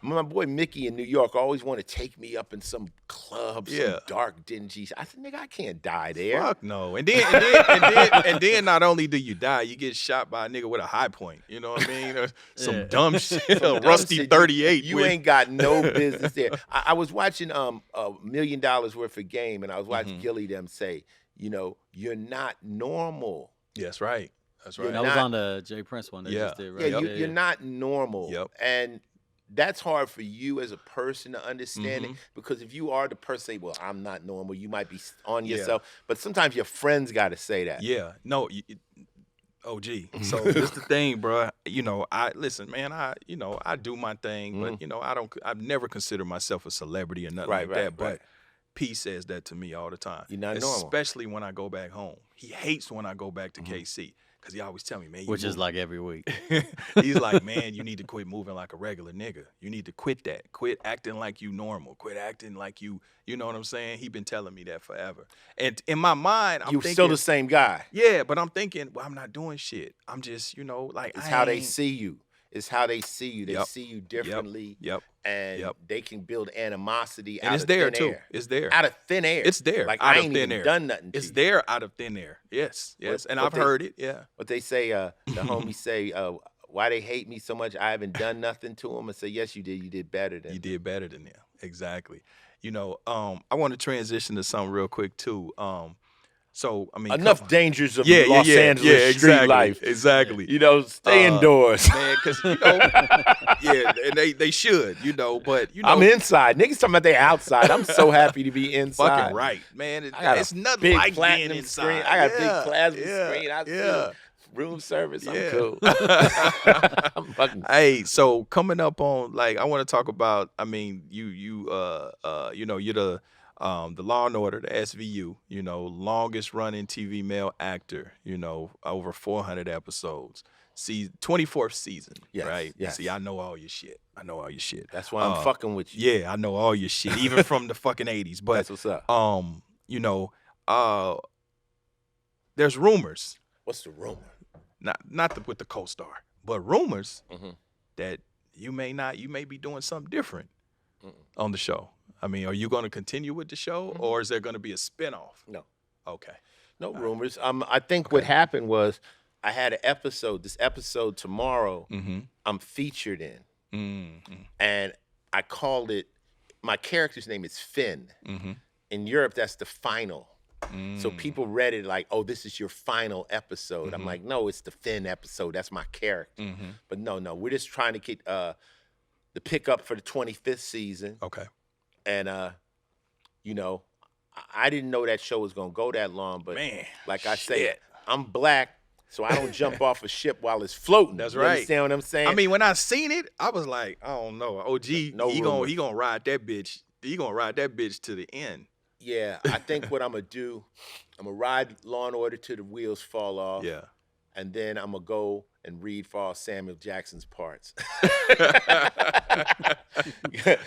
my boy Mickey in New York always want to take me up in some club, some dark, dingy. I said, nigga, I can't die there. Fuck no. And then not only do you die, you get shot by a nigga with a high point. You know what I mean? Or some dumb shit, a rusty 38. You ain't got no business there. I was watching $1 million worth of Game, and I was watching Gilly them say, you're not normal. Yeah, that's right. That's right. That was on the Jay Prince one. They just did, right? Yeah, you're not normal. Yep. And that's hard for you as a person to understand it, because if you are the person say, well, I'm not normal, you might be on yourself. But sometimes your friends got to say that. Yeah. No, OG. So this the thing, bro. Listen, man, I do my thing, but I've never considered myself a celebrity or nothing like that. But P says that to me all the time. You're not normal. Especially when I go back home. He hates when I go back to KC. Because he always tell me, man, Which is like every week. he's like, man, you need to quit moving like a regular nigga. You need to quit that. Quit acting like you normal. Quit acting like you know what I'm saying? He been telling me that forever. And in my mind, I'm You're thinking, still the same guy. yeah, but I'm thinking, well, I'm not doing shit. I'm just, like, It's I how they ain't- see you. It's how they see you. They Yep. see you differently. Yep. And Yep. they can build animosity And out it's of there thin too. air. It's there. Out of thin air. It's there. Like out I of ain't thin even air. done nothing to It's you. there out of thin air. Yes. And what I've they- heard it. Yeah. But they say, the homies say, why they hate me so much, I haven't done nothing to them. I say, yes, you did. You did better than You them. did better than them. Exactly. I want to transition to something real quick too. So I mean, Enough dangers of yeah, Los yeah, Angeles yeah, street exactly, life. exactly. Stay indoors. Man, because yeah, and they should, but I'm inside. Niggas talking about they outside. I'm so happy to be inside. fucking right, man. I got It's a nothing big like being platinum inside. screen. I got a Yeah, big plasma yeah, screen. I yeah. see room service. I'm Yeah. cool. I'm fucking. Hey, so coming up on I want to talk about. I mean, you're the Law and Order, the SVU. Longest running TV male actor. Over 400 episodes. See, 24th season. Yes, right. yes. See, I know all your shit. That's why I'm fucking with you. Yeah, I know all your shit, even from the fucking 80s. But That's what's up. There's rumors. What's the rumor? Not with the co-star, but rumors Mhm. that you may be doing something different on the show. I mean, are you going to continue with the show, or is there going to be a spinoff? No. Okay. No rumors. I think what happened was I had an episode. This episode tomorrow, I'm featured in, and I called it. My character's name is Finn. In Europe, that's the final. So people read it like, "Oh, this is your final episode." I'm like, "No, it's the Finn episode. That's my character." But no, we're just trying to get the pickup for the 25th season. Okay. And I didn't know that show was gonna go that long, but Man, like I say, shit. I'm black, so I don't jump off a ship while it's floating. That's You right. Understand what I'm saying? I mean, when I seen it, I was like, I don't know. OG, No he rumors. gonna ride that bitch. He gonna ride that bitch to the end. yeah, I think what I'm gonna do, I'm gonna ride Law and Order till the wheels fall off. Yeah. And then I'm gonna go and read for all Samuel Jackson's parts.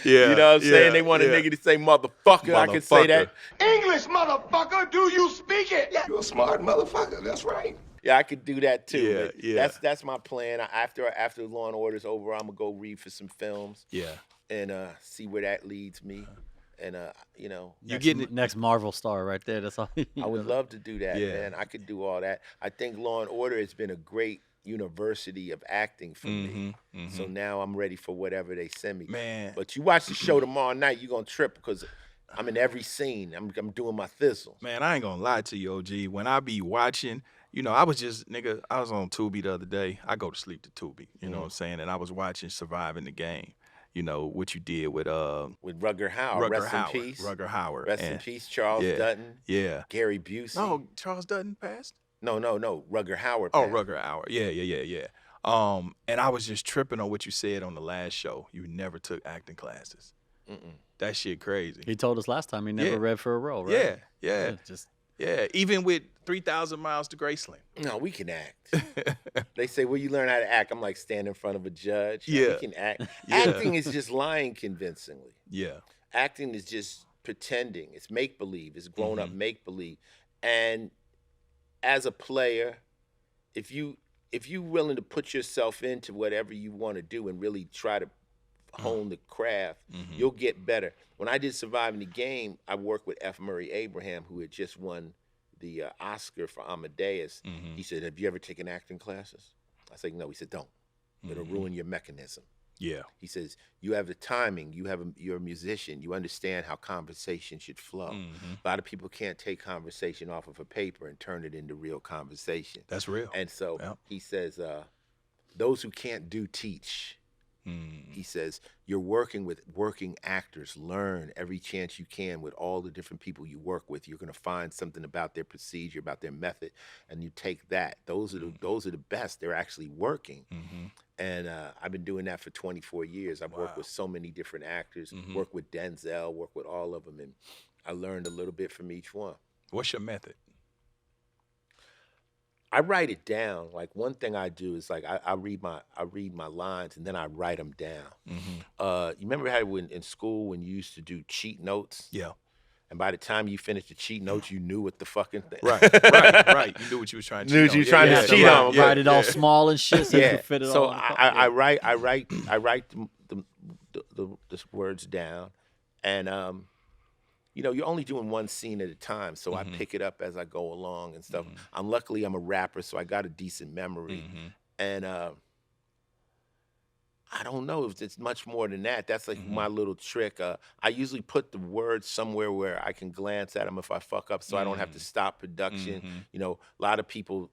You know what I'm saying? They want a nigga to say motherfucker. I can say that. English, motherfucker, do you speak it? You're a smart motherfucker, that's right. Yeah, I could do that too. Yeah, but yeah. That's my plan. After Law and Order's over, I'm gonna go read for some films. Yeah. And see where that leads me. And You Next- getting it? next Marvel star right there. That's all. I would love to do that, Yeah. man. I could do all that. I think Law and Order has been a great university of acting for me. So now I'm ready for whatever they send me. Man. But you watch the show tomorrow night, you're gonna trip because I'm in every scene. I'm doing my thistle. Man, I ain't gonna lie to you, OG. When I be watching, I was on Tubi the other day. I go to sleep to Tubi, you know what I'm saying? And I was watching Surviving the Game, what you did with Rutger Hauer. Rest in peace. Rutger Hauer. Rest in peace, Charles yeah, Dutton. Yeah. Gary Busey. No, Charles Dutton passed? No. Rutger Hauer. Oh, passed. Rutger Hauer. Yeah. And I was just tripping on what you said on the last show. You never took acting classes. That shit crazy. He told us last time he never Yeah. read for a role, right? Yeah. Just Yeah, even with 3,000 miles to Graceland. No, we can act. They say, "Well, you learn how to act." I'm like, stand in front of a judge. Yeah. We can act. Yeah. Acting is just lying convincingly. Yeah. Acting is just pretending. It's make believe. It's grown Mm-hmm. up make believe. And as a player, if you willing to put yourself into whatever you want to do and really try to hone the craft, you'll get better. When I did Surviving the Game, I worked with F. Murray Abraham, who had just won the Oscar for Amadeus. He said, "Have you ever taken acting classes?" I said, "No." He said, "Don't. It'll ruin your mechanism." Yeah. He says, "You have the timing. You're a musician. You understand how conversation should flow. A lot of people can't take conversation off of a paper and turn it into real conversation." That's real. And so Yep. he says, "Those who can't do, teach." He says, "You're working with working actors. Learn every chance you can with all the different people you work with. You're going to find something about their procedure, about their method, and you take that. Those are the best. They're actually working." And I've been doing that for 24 years. I've worked with so many different actors, worked with Denzel, worked with all of them, and I learned a little bit from each one. What's your method? I write it down. Like one thing I do is like I read my lines and then I write them down. You remember how in school when you used to do cheat notes? Yeah. And by the time you finished the cheat notes, you knew what the fucking thing. Right. You knew what you was trying to cheat on. Knew what you was trying to cheat on. Write it all small and shit so you can fit it so all. I write the words down, and you're only doing one scene at a time, so I pick it up as I go along and stuff. Luckily I'm a rapper, so I got a decent memory, and I don't know if it's much more than that. That's like my little trick. I usually put the words somewhere where I can glance at them if I fuck up, so I don't have to stop production. A lot of people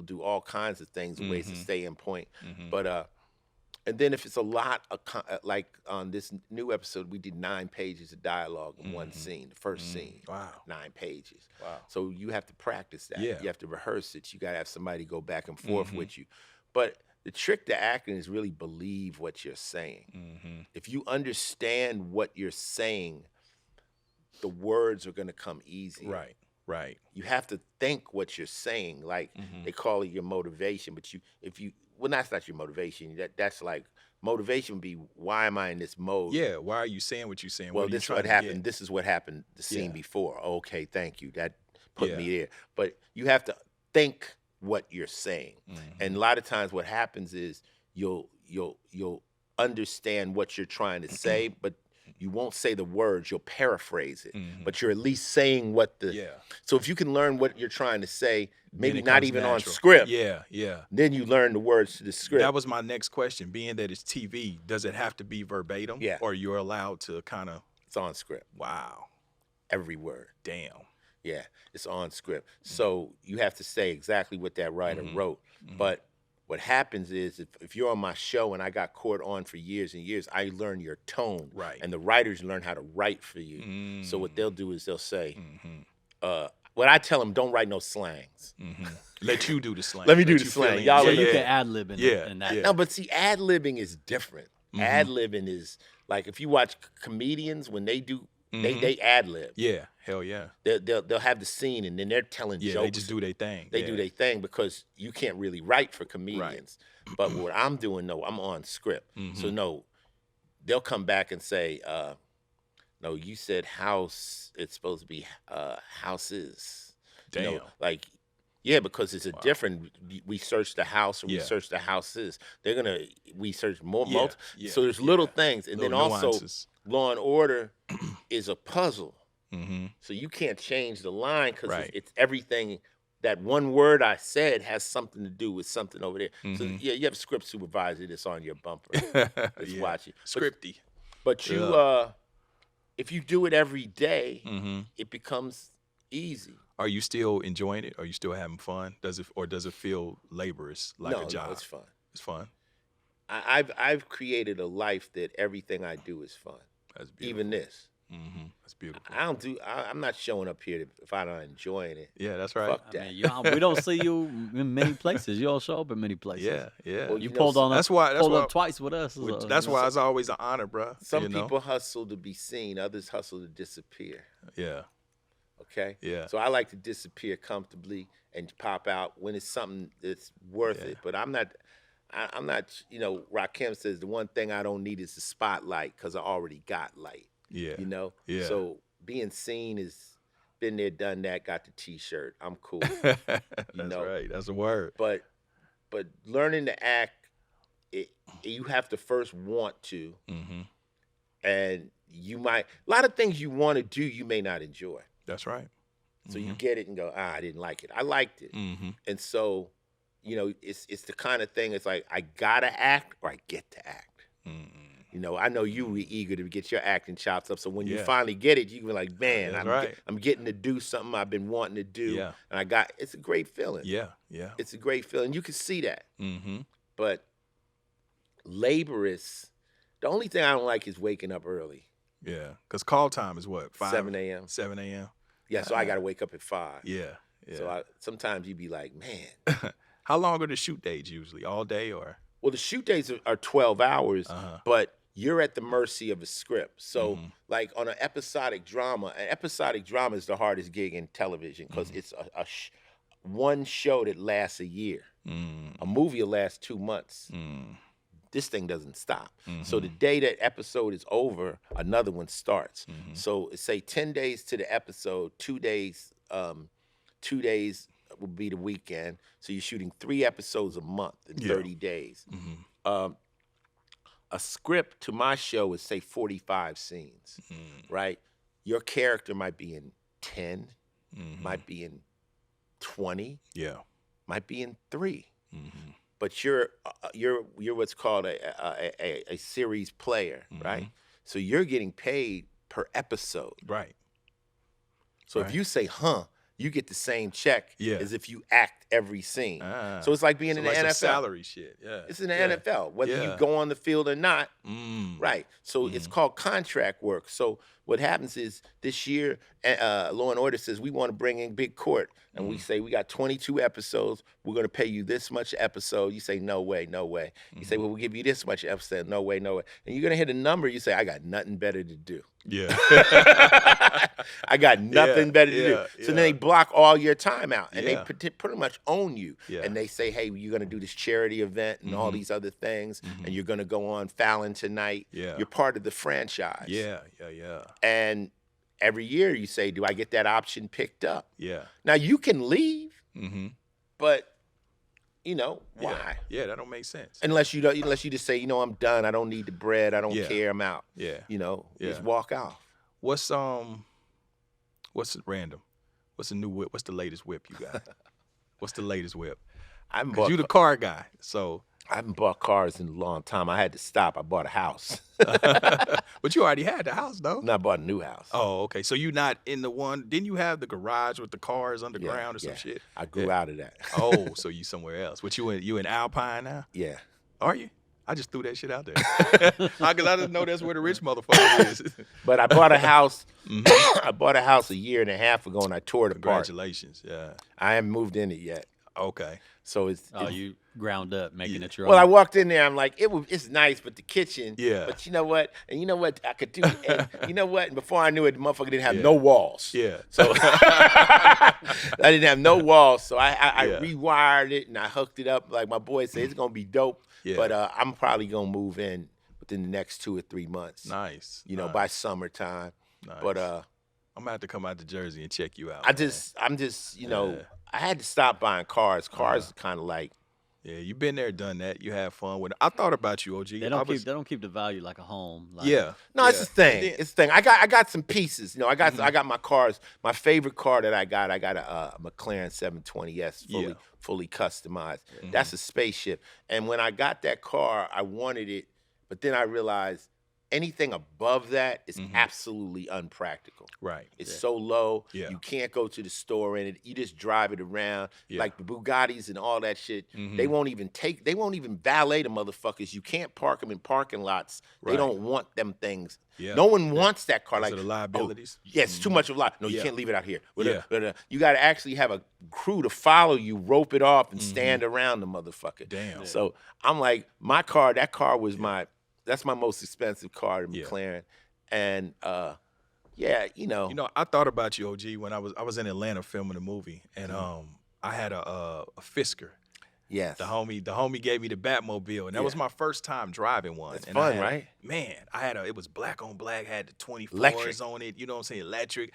do all kinds of things, ways to stay in point. But and then if it's a lot of like on this new episode, we did 9 pages of dialogue in one scene, the first scene. Wow. 9 pages. Wow. So you have to practice that. Yeah. You have to rehearse it. You got to have somebody go back and forth with you. But the trick to acting is really believe what you're saying. If you understand what you're saying, the words are going to come easy. Right. You have to think what you're saying. Like they call it your motivation, but well, that's not your motivation. That's like motivation would be, why am I in this mode? Yeah. Why are you saying what you're saying? Well, this is what happened. This is what happened. The scene before. Okay, thank you. That put me there. But you have to think what you're saying, and a lot of times what happens is you'll understand what you're trying to say, but you won't say the words. You'll paraphrase it, but you're at least saying what the. So if you can learn what you're trying to say, maybe not even on script. Yeah. Then you learn the words to the script. That was my next question. Being that it's TV, does it have to be verbatim? Yeah. Or you're allowed to kind of? It's on script. Wow. Every word. Damn. Yeah, it's on script. So you have to say exactly what that writer wrote. But what happens is if you're on my show and I got Court on for years and years, I learn your tone. Right. And the writers learn how to write for you. So what they'll do is they'll say, what I tell them, don't write no slangs. Let you do the slang. Let me do the slang. Y'all you can ad-lib in that. No, but see, ad-libbing is different. Ad-libbing is, like, if you watch comedians, when they do, they ad-lib. Yeah, hell yeah. They'll have the scene and then they're telling jokes. Yeah, they just do their thing. They do their thing because you can't really write for comedians. But what I'm doing, no, I'm on script. So no, they'll come back and say, no, you said house, it's supposed to be houses. Damn. Like, yeah, because it's a different, we search the house or we search the houses. We search more, so there's little things. And little then also, nuances. Law and Order is a puzzle. So you can't change the line because it's everything. That one word I said has something to do with something over there. So yeah, you have a script supervisor that's on your bumper that's watching. Scripty. But you, if you do it every day, it becomes easy. Are you still enjoying it? Are you still having fun? Does it feel laborious, like a job? No, it's fun. It's fun. I've created a life that everything I do is fun. That's beautiful. Even this. That's beautiful. I'm not showing up here if I'm not enjoying it. Yeah, that's right. Fuck that. I mean, we don't see you in many places. You don't show up in many places. Yeah. Well, You pulled on that's up, why pulled up twice with us. That's why it's always an honor, bro. Some people hustle to be seen. Others hustle to disappear. Yeah. Okay? Yeah. So I like to disappear comfortably and pop out when it's something that's worth it. But I'm not, Rakim says the one thing I don't need is the spotlight because I already got light. Yeah. Yeah. So being seen is been there, done that, got the T-shirt. I'm cool. That's right. That's a word. But learning to act, you have to first want to. And you might, a lot of things you want to do, you may not enjoy. That's right. So you get it and go, I didn't like it. I liked it. And so, it's the kind of thing, it's like, I gotta act or I get to act. I know you were eager to get your acting chops up. So when you finally get it, you can be like, man, I'm getting to do something I've been wanting to do. Yeah. And it's a great feeling. Yeah. It's a great feeling. You can see that. But laborious, the only thing I don't like is waking up early. Yeah. Because call time is what? 7 a.m. 7 a.m. Yeah, so I got to wake up at 5. Yeah. So sometimes you be like, man. How long are the shoot days usually? All day or? Well, the shoot days are 12 hours, but you're at the mercy of a script. So, like on an episodic drama is the hardest gig in television because it's one show that lasts a year. A movie will last 2 months. This thing doesn't stop. So the day that episode is over, another one starts. So say 10 days to the episode, 2 days, 2 days will be the weekend. So you're shooting 3 episodes a month in 30 days. A script to my show is say 45 scenes, right? Your character might be in 10, might be in 20, might be in 3. But you're what's called a series player, right? So you're getting paid per episode. Right. So if you say, you get the same check as if you act every scene. So it's like being in the NFL. Salary shit, it's in the NFL, whether you go on the field or not. Right. So it's called contract work. So what happens is this year, Law and Order says, we want to bring in big court. And we say, we got 22 episodes. We're going to pay you this much episode. You say, no way, no way. You say, well, we'll give you this much episode. No way, no way. And you're going to hit a number. You say, I got nothing better to do. I got nothing better to do. So then they block all your time out. And they pretty much own you. And they say, hey, you're going to do this charity event and all these other things. And you're going to go on Fallon tonight. You're part of the franchise. And every year you say, do I get that option picked up? Now you can leave, but you know, why? That don't make sense. Unless you just say, you know, I'm done. I don't need the bread. I don't care. I'm out. You know, just walk off. What's random? What's the new whip? What's the latest whip you got? What's the latest whip? Because you the car guy, so. I haven't bought cars in a long time. I had to stop. I bought a house. But you already had the house, though. No, I bought a new house. Oh, okay. So you're not in the one. Didn't you have the garage with the cars underground or some shit? I grew out of that. Oh, so you somewhere else. But you in Alpine now? Yeah. Are you? I just threw that shit out there. Because I just know that's where the rich motherfucker is. But I bought a house. I bought a house a year and a half ago, and I tore it apart. Congratulations. Yeah. I haven't moved in it yet. Okay. So it's you ground up, making it your own. Well, own. I walked in there. I'm like, it's nice, but the kitchen. Yeah. But you know what? And you know what I could do? And you know what? And before I knew it, the motherfucker didn't have no walls. Yeah. So I didn't have no walls. So I rewired it and I hooked it up. Like my boy said, it's gonna be dope. Yeah. But I'm probably gonna move in within the next 2 or 3 months. Nice. You know, by summertime. Nice. But I'm gonna have to come out to Jersey and check you out. I'm just, you know, I had to stop buying cars. Cars kind of like. Yeah, you've been there, done that. You have fun with it. I thought about you, OG. They don't keep the value like a home. Like, no, it's the thing. It's the thing. I got some pieces. You know, I got my cars. My favorite car that I got a McLaren 720S, fully customized. That's a spaceship. And when I got that car, I wanted it, but then I realized anything above that is absolutely unpractical. Right. It's so low. Yeah. You can't go to the store in it. You just drive it around. Like the Bugattis and all that shit. They won't even valet the motherfuckers. You can't park them in parking lots. They don't want them things. Yeah. No one wants that car. Like the liabilities. It's too much of a lot. No, you can't leave it out here. You got to actually have a crew to follow you, rope it off, and stand around the motherfucker. Damn. So I'm like, that car was that's my most expensive car, the McLaren. And you know. You know, I thought about you, OG, when I was in Atlanta filming a movie, and I had a Fisker. Yes. The homie gave me the Batmobile, and that was my first time driving one. It's fun, right? Man, it was black on black, had the 24s Electric on it, you know what I'm saying, electric.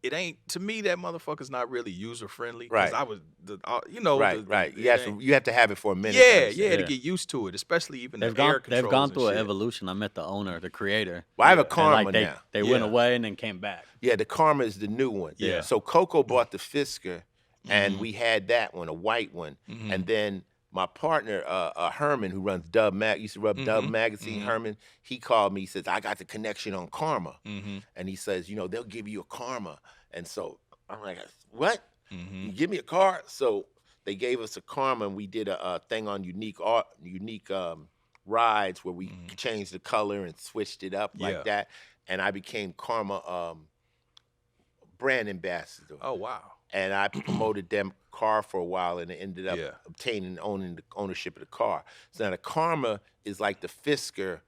It ain't, to me, that motherfucker's not really user friendly. Right. I was, Right. You have to have it for a minute. To get used to it, especially even they've the air gone controls through and an shit. evolution. I met the owner, the creator. Well, I have a Karma they, now. They went away and then came back. Yeah, the Karma is the new one. Yeah. So Coco bought the Fisker, and we had that one, a white one. And then my partner, Herman, who runs Dub used to run Dub Magazine, Herman, he called me, he says, I got the connection on Karma. And he says, you know, they'll give you a Karma. And so I'm like, what? You give me a car? So they gave us a Karma, and we did a thing on unique rides where we changed the color and switched it up like that. And I became Karma brand ambassador. Oh, wow. And I promoted them car for a while, and ended up owning the ownership of the car. So now the Karma is like the Fisker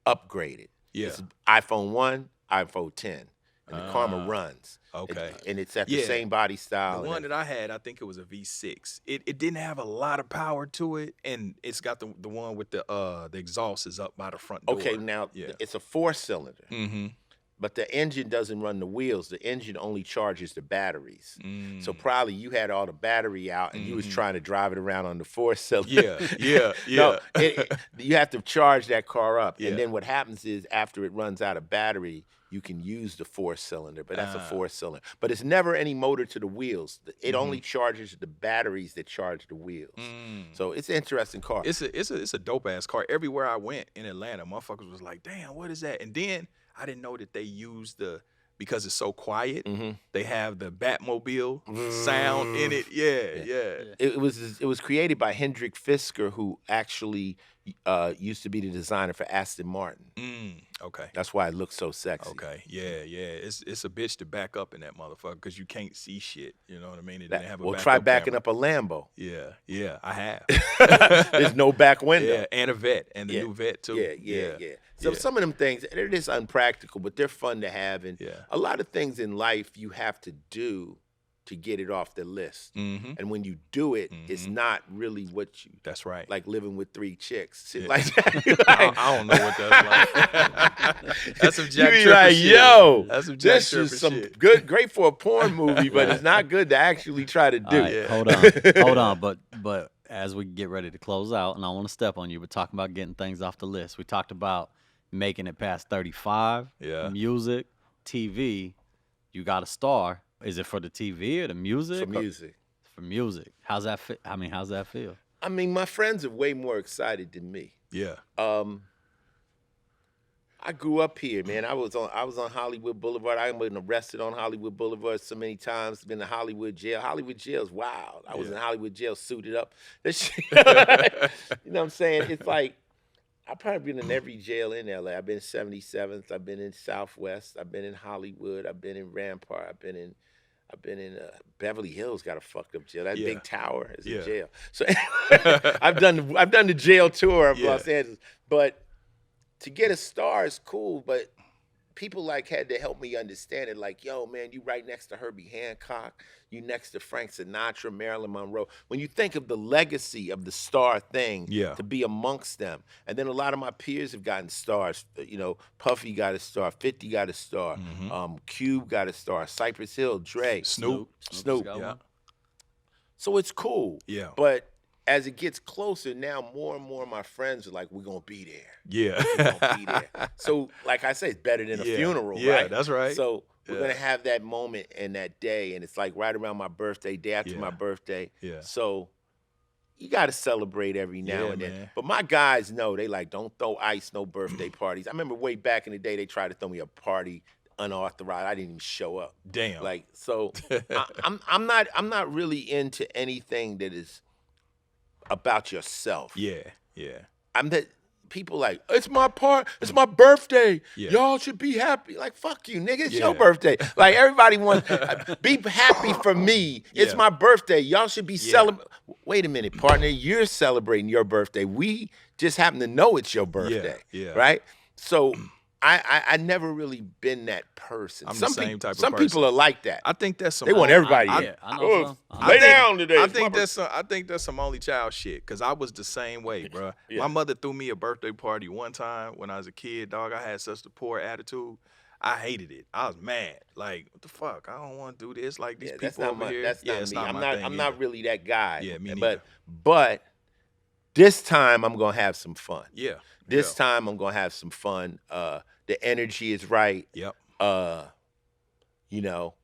upgraded. Yeah. It's iPhone 1, iPhone 10. and the Karma runs. Okay. And it's at the same body style. The one that I had, I think it was a V6. It didn't have a lot of power to it, and it's got the one with the exhaust is up by the front door. Okay, now it's a 4-cylinder. Mm-hmm. But the engine doesn't run the wheels. The engine only charges the batteries. So probably you had all the battery out and you was trying to drive it around on the 4-cylinder. Yeah. No, you have to charge that car up. And then what happens is after it runs out of battery, you can use the 4-cylinder, but that's a 4-cylinder. But it's never any motor to the wheels. It only charges the batteries that charge the wheels. So it's an interesting car. It's a dope ass car. Everywhere I went in Atlanta, motherfuckers was like, "Damn, what is that?" And then I didn't know that they use because it's so quiet. They have the Batmobile sound in it. Yeah. It was created by Hendrik Fisker, who actually used to be the designer for Aston Martin. Okay. That's why it looks so sexy. Okay. Yeah. It's a bitch to back up in that motherfucker because you can't see shit. You know what I mean? It didn't have a try backing camera. up a Lambo. Yeah, I have. There's no back window. Yeah, and a vet, and the new vet too. Yeah. So some of them things, they're just unpractical, but they're fun to have. And a lot of things in life you have to do to get it off the list. And when you do it, it's not really what you... That's right. Like living with 3 chicks. Shit like that. I don't know what that's like. That's some Jack you be Tripper like, shit. yo, that's some Jack this Tripper is some shit. great for a porn movie, but it's not good to actually try to do. Right, hold on. But as we get ready to close out, and I want to step on you, but talking about getting things off the list. We talked about making it past 35. Music, TV. You got a star. Is it for the TV or the music? For music. For music. How's that feel? How's that feel? I mean, my friends are way more excited than me. Yeah. I grew up here, man. I was on Hollywood Boulevard. I've been arrested on Hollywood Boulevard so many times. Been to Hollywood jail. Hollywood jail's wild. I was in Hollywood jail suited up. That shit, you know what I'm saying? It's like I've probably been in every jail in LA. I've been in 77th. I've been in Southwest. I've been in Hollywood. I've been in Rampart. I've been in Beverly Hills. Got a fucked up jail. That big tower is a jail. So I've done the jail tour of Los Angeles. But to get a star is cool. But people had to help me understand it. Like, yo, man, you right next to Herbie Hancock. You next to Frank Sinatra, Marilyn Monroe. When you think of the legacy of the star thing, to be amongst them. And then a lot of my peers have gotten stars. You know, Puffy got a star, 50 got a star, Cube got a star, Cypress Hill, Dre, Snoop. Yeah. So it's cool. Yeah. But as it gets closer, now more and more of my friends are like, we're going to be there. Yeah. We're going to be there. So, like I say, it's better than a funeral, right? Yeah, that's right. So we're going to have that moment and that day, and it's like right around my birthday, day after my birthday. Yeah. So you got to celebrate every now and then. Man. But my guys know, they like, don't throw ice, no birthday parties. I remember way back in the day, they tried to throw me a party unauthorized. I didn't even show up. Damn. Like, so I'm not really into anything that is about yourself. Yeah. I'm that people like, it's my birthday. Yeah. Y'all should be happy. Like, fuck you, nigga. It's your birthday. Like, everybody wants be happy for me. It's my birthday. Y'all should be celebrating. Wait a minute, partner. You're celebrating your birthday. We just happen to know it's your birthday. Yeah. Right? So I never really been that person. I'm the same type of some person. people are like that. I think that's some. They want everybody. I know some. Lay down today. I think that's some only child shit. Cause I was the same way, bro. My mother threw me a birthday party one time when I was a kid. Dog, I had such a poor attitude. I hated it. I was mad. Like, what the fuck? I don't want to do this. Like these people over here. That's not me. I'm not really that guy. Yeah, me neither. But this time I'm gonna have some fun. Yeah. This time I'm gonna have some fun. The energy is right. Yep. You know,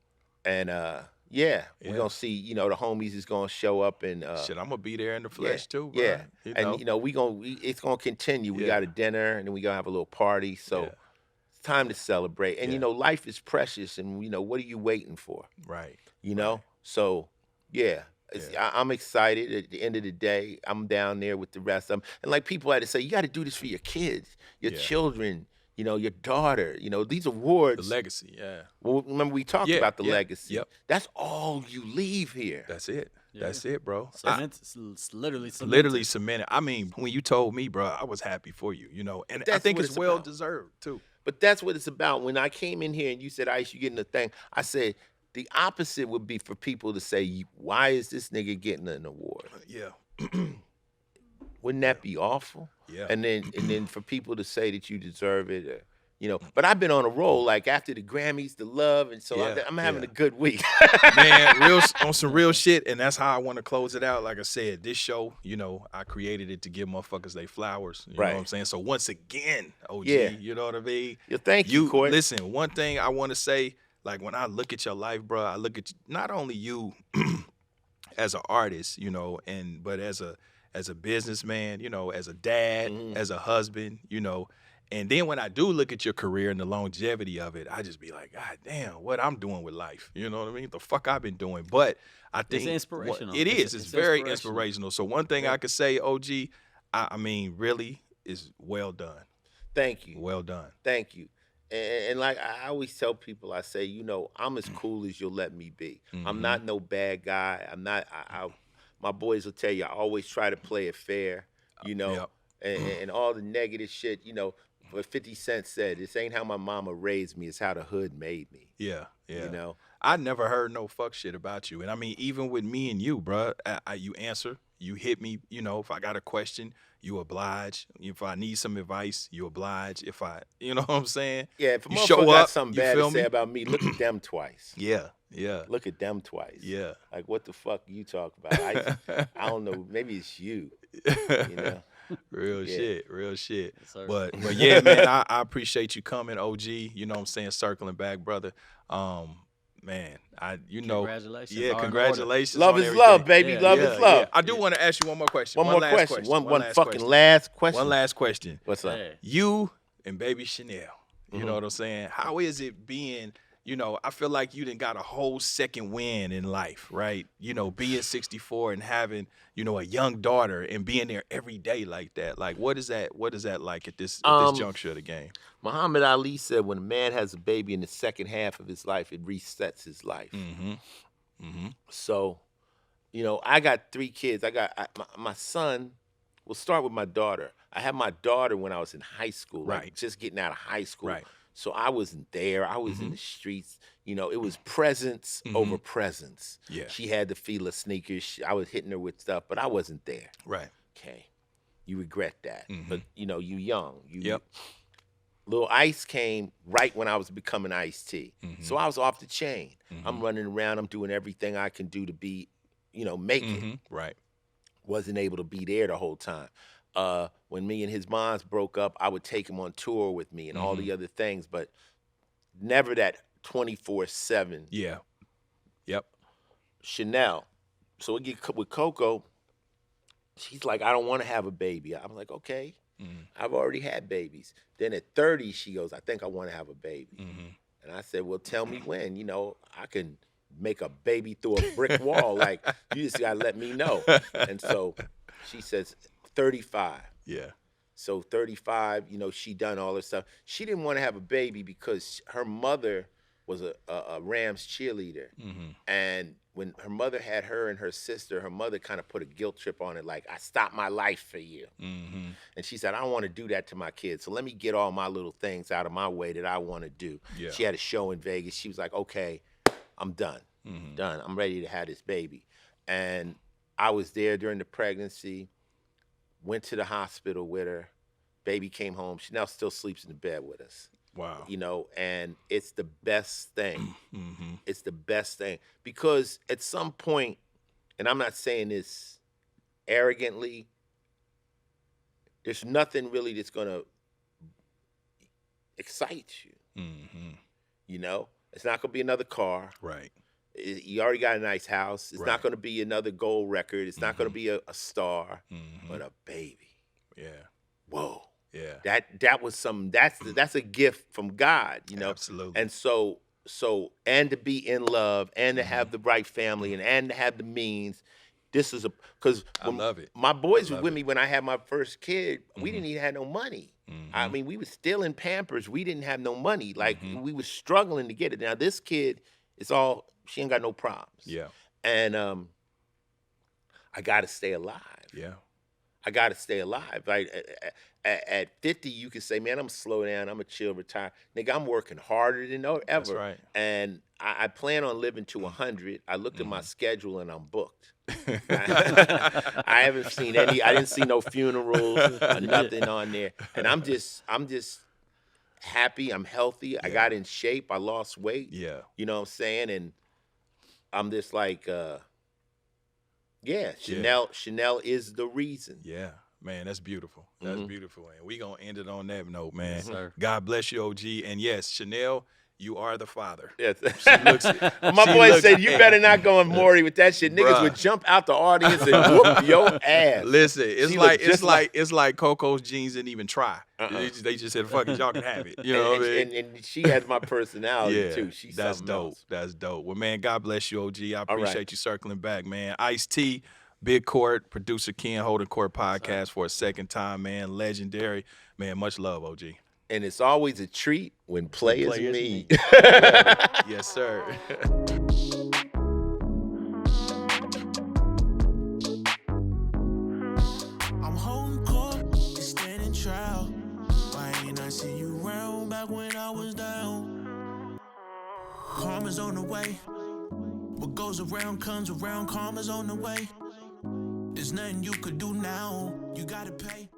and we're gonna see. The homies is gonna show up and shit. I'm gonna be there in the flesh too, bro. Yeah, You know? It's gonna continue. We got a dinner and then we gonna have a little party. So it's time to celebrate. And life is precious. And what are you waiting for? Right. So I'm excited. At the end of the day, I'm down there with the rest of them. And like people had to say, you got to do this for your kids, your children, your daughter. These awards. The legacy, yeah. Well, remember we talked about the legacy. Yep. That's all you leave here. That's it. Yeah. That's it, bro. It's literally cemented. Literally cemented. I mean, when you told me, bro, I was happy for you, and I think it's well deserved too. But that's what it's about. When I came in here and you said, Ice, you getting the thing, I said the opposite would be for people to say, why is this nigga getting an award? Yeah. Wouldn't that be awful? Yeah. And then for people to say that you deserve it, But I've been on a roll, like after the Grammys, the love, and so I'm having a good week. Man, on some real shit, and that's how I want to close it out. Like I said, this show, I created it to give motherfuckers they flowers. You know what I'm saying? So once again, OG, you know what I mean? Yeah, thank you, Court. Listen, one thing I want to say, like when I look at your life, bro, I look at not only you as an artist, but as a businessman, as a dad, as a husband, And then when I do look at your career and the longevity of it, I just be like, God damn, what I'm doing with life. You know what I mean? The fuck I've been doing. But I think it's inspirational. It is. It's very inspirational. So one thing I could say, OG, I mean, really, is well done. Thank you. Well done. Thank you. And like I always tell people, I say, I'm as cool as you'll let me be. I'm not no bad guy. I'm not. My boys will tell you, I always try to play it fair. And all the negative shit. But 50 Cent said, "This ain't how my mama raised me. It's how the hood made me." Yeah. I never heard no fuck shit about you. And I mean, even with me and you, bro, you answer. You hit me, if I got a question, you oblige. If I need some advice, you oblige. If I, you know what I'm saying? Yeah, if a you motherfucker got something bad to say about me, look at them twice. Yeah. Look at them twice. Yeah. Like, what the fuck you talk about? I don't know. Maybe it's you. Real shit. Yes, but yeah, man, I appreciate you coming, OG. You know what I'm saying? Circling back, brother. Man, congratulations. Yeah, congratulations. Love is love, baby. Love is love. Yeah. I do want to ask you one more question. One last question. One fucking last question. One last question. What's up? You and baby Chanel. You know what I'm saying? How is it being, I feel like you done got a whole second win in life, right? Being 64 and having, a young daughter and being there every day like that. Like, what is that like at this juncture of the game? Muhammad Ali said when a man has a baby in the second half of his life, it resets his life. So, I got 3 kids. I got my son. We'll start with my daughter. I had my daughter when I was in high school, like just getting out of high school. Right. So I wasn't there. I was in the streets. It was presence over presence. Yeah. She had the Fila sneakers. I was hitting her with stuff, but I wasn't there. Right. Okay. You regret that. But, you young. Yep. Lil Ice came right when I was becoming Ice-T. So I was off the chain. I'm running around. I'm doing everything I can do to be, make it. Right. Wasn't able to be there the whole time. When me and his moms broke up, I would take him on tour with me and all the other things, but never that 24/7. Yeah. Yep. Chanel. So we get with Coco. She's like, I don't want to have a baby. I'm like, okay. I've already had babies. Then at 30, she goes, I think I want to have a baby. And I said, well, tell me when. I can make a baby through a brick wall. Like, you just got to let me know. And so she says, 35. Yeah. So 35, she done all this stuff. She didn't want to have a baby because her mother was a Rams cheerleader. And when her mother had her and her sister, her mother kind of put a guilt trip on it, like, I stopped my life for you. And she said, I don't want to do that to my kids. So let me get all my little things out of my way that I want to do. Yeah. She had a show in Vegas. She was like, okay, I'm done. Done. I'm ready to have this baby. And I was there during the pregnancy. Went to the hospital with her. Baby came home. She now still sleeps in the bed with us. Wow. And it's the best thing. It's the best thing. Because at some point, and I'm not saying this arrogantly, there's nothing really that's going to excite you. It's not going to be another car. Right. You already got a nice house. It's not going to be another gold record. It's not going to be a star, but a baby. Yeah. Whoa. Yeah. That was something. That's a gift from God, Absolutely. And so and to be in love and to have the right family and to have the means. This is because I love it. My boys were with me when I had my first kid. We didn't even have no money. I mean, we were still in Pampers. We didn't have no money. Like we were struggling to get it. Now this kid, she ain't got no problems. Yeah. And I got to stay alive. Yeah. I got to stay alive. Like at 50, you can say, man, I'm gonna slow down. I'm gonna chill, retire. Nigga, I'm working harder than ever. That's right. And I plan on living to 100. I looked at my schedule and I'm booked. I haven't seen any. I didn't see no funerals or nothing on there. And I'm just happy. I'm healthy. I got in shape. I lost weight. Yeah. You know what I'm saying? And I'm just like, Chanel is the reason. Yeah. Man, that's beautiful. That's beautiful. And we going to end it on that note, man. Yes, sir. God bless you, OG. And yes, Chanel, you are the father. Yes. My boy said, you better not go on Maury with that shit. Niggas would jump out the audience and whoop your ass. Listen, it's like Coco's jeans didn't even try. They just said, fuck it, y'all can have it. You know what I mean? And she has my personality too. She's that's dope. Else. That's dope. Well, man, God bless you, OG. I appreciate you circling back, man. Ice-T, Big Court, producer Ken, Holdin Court Podcast for a second time, man. Legendary. Man, much love, OG. And it's always a treat when play is me. Yes, sir. I'm holding court, it's standing trial. Why ain't I see you round back when I was down? Karma's on the way. What goes around comes around. Karma's on the way. There's nothing you could do now. You gotta pay.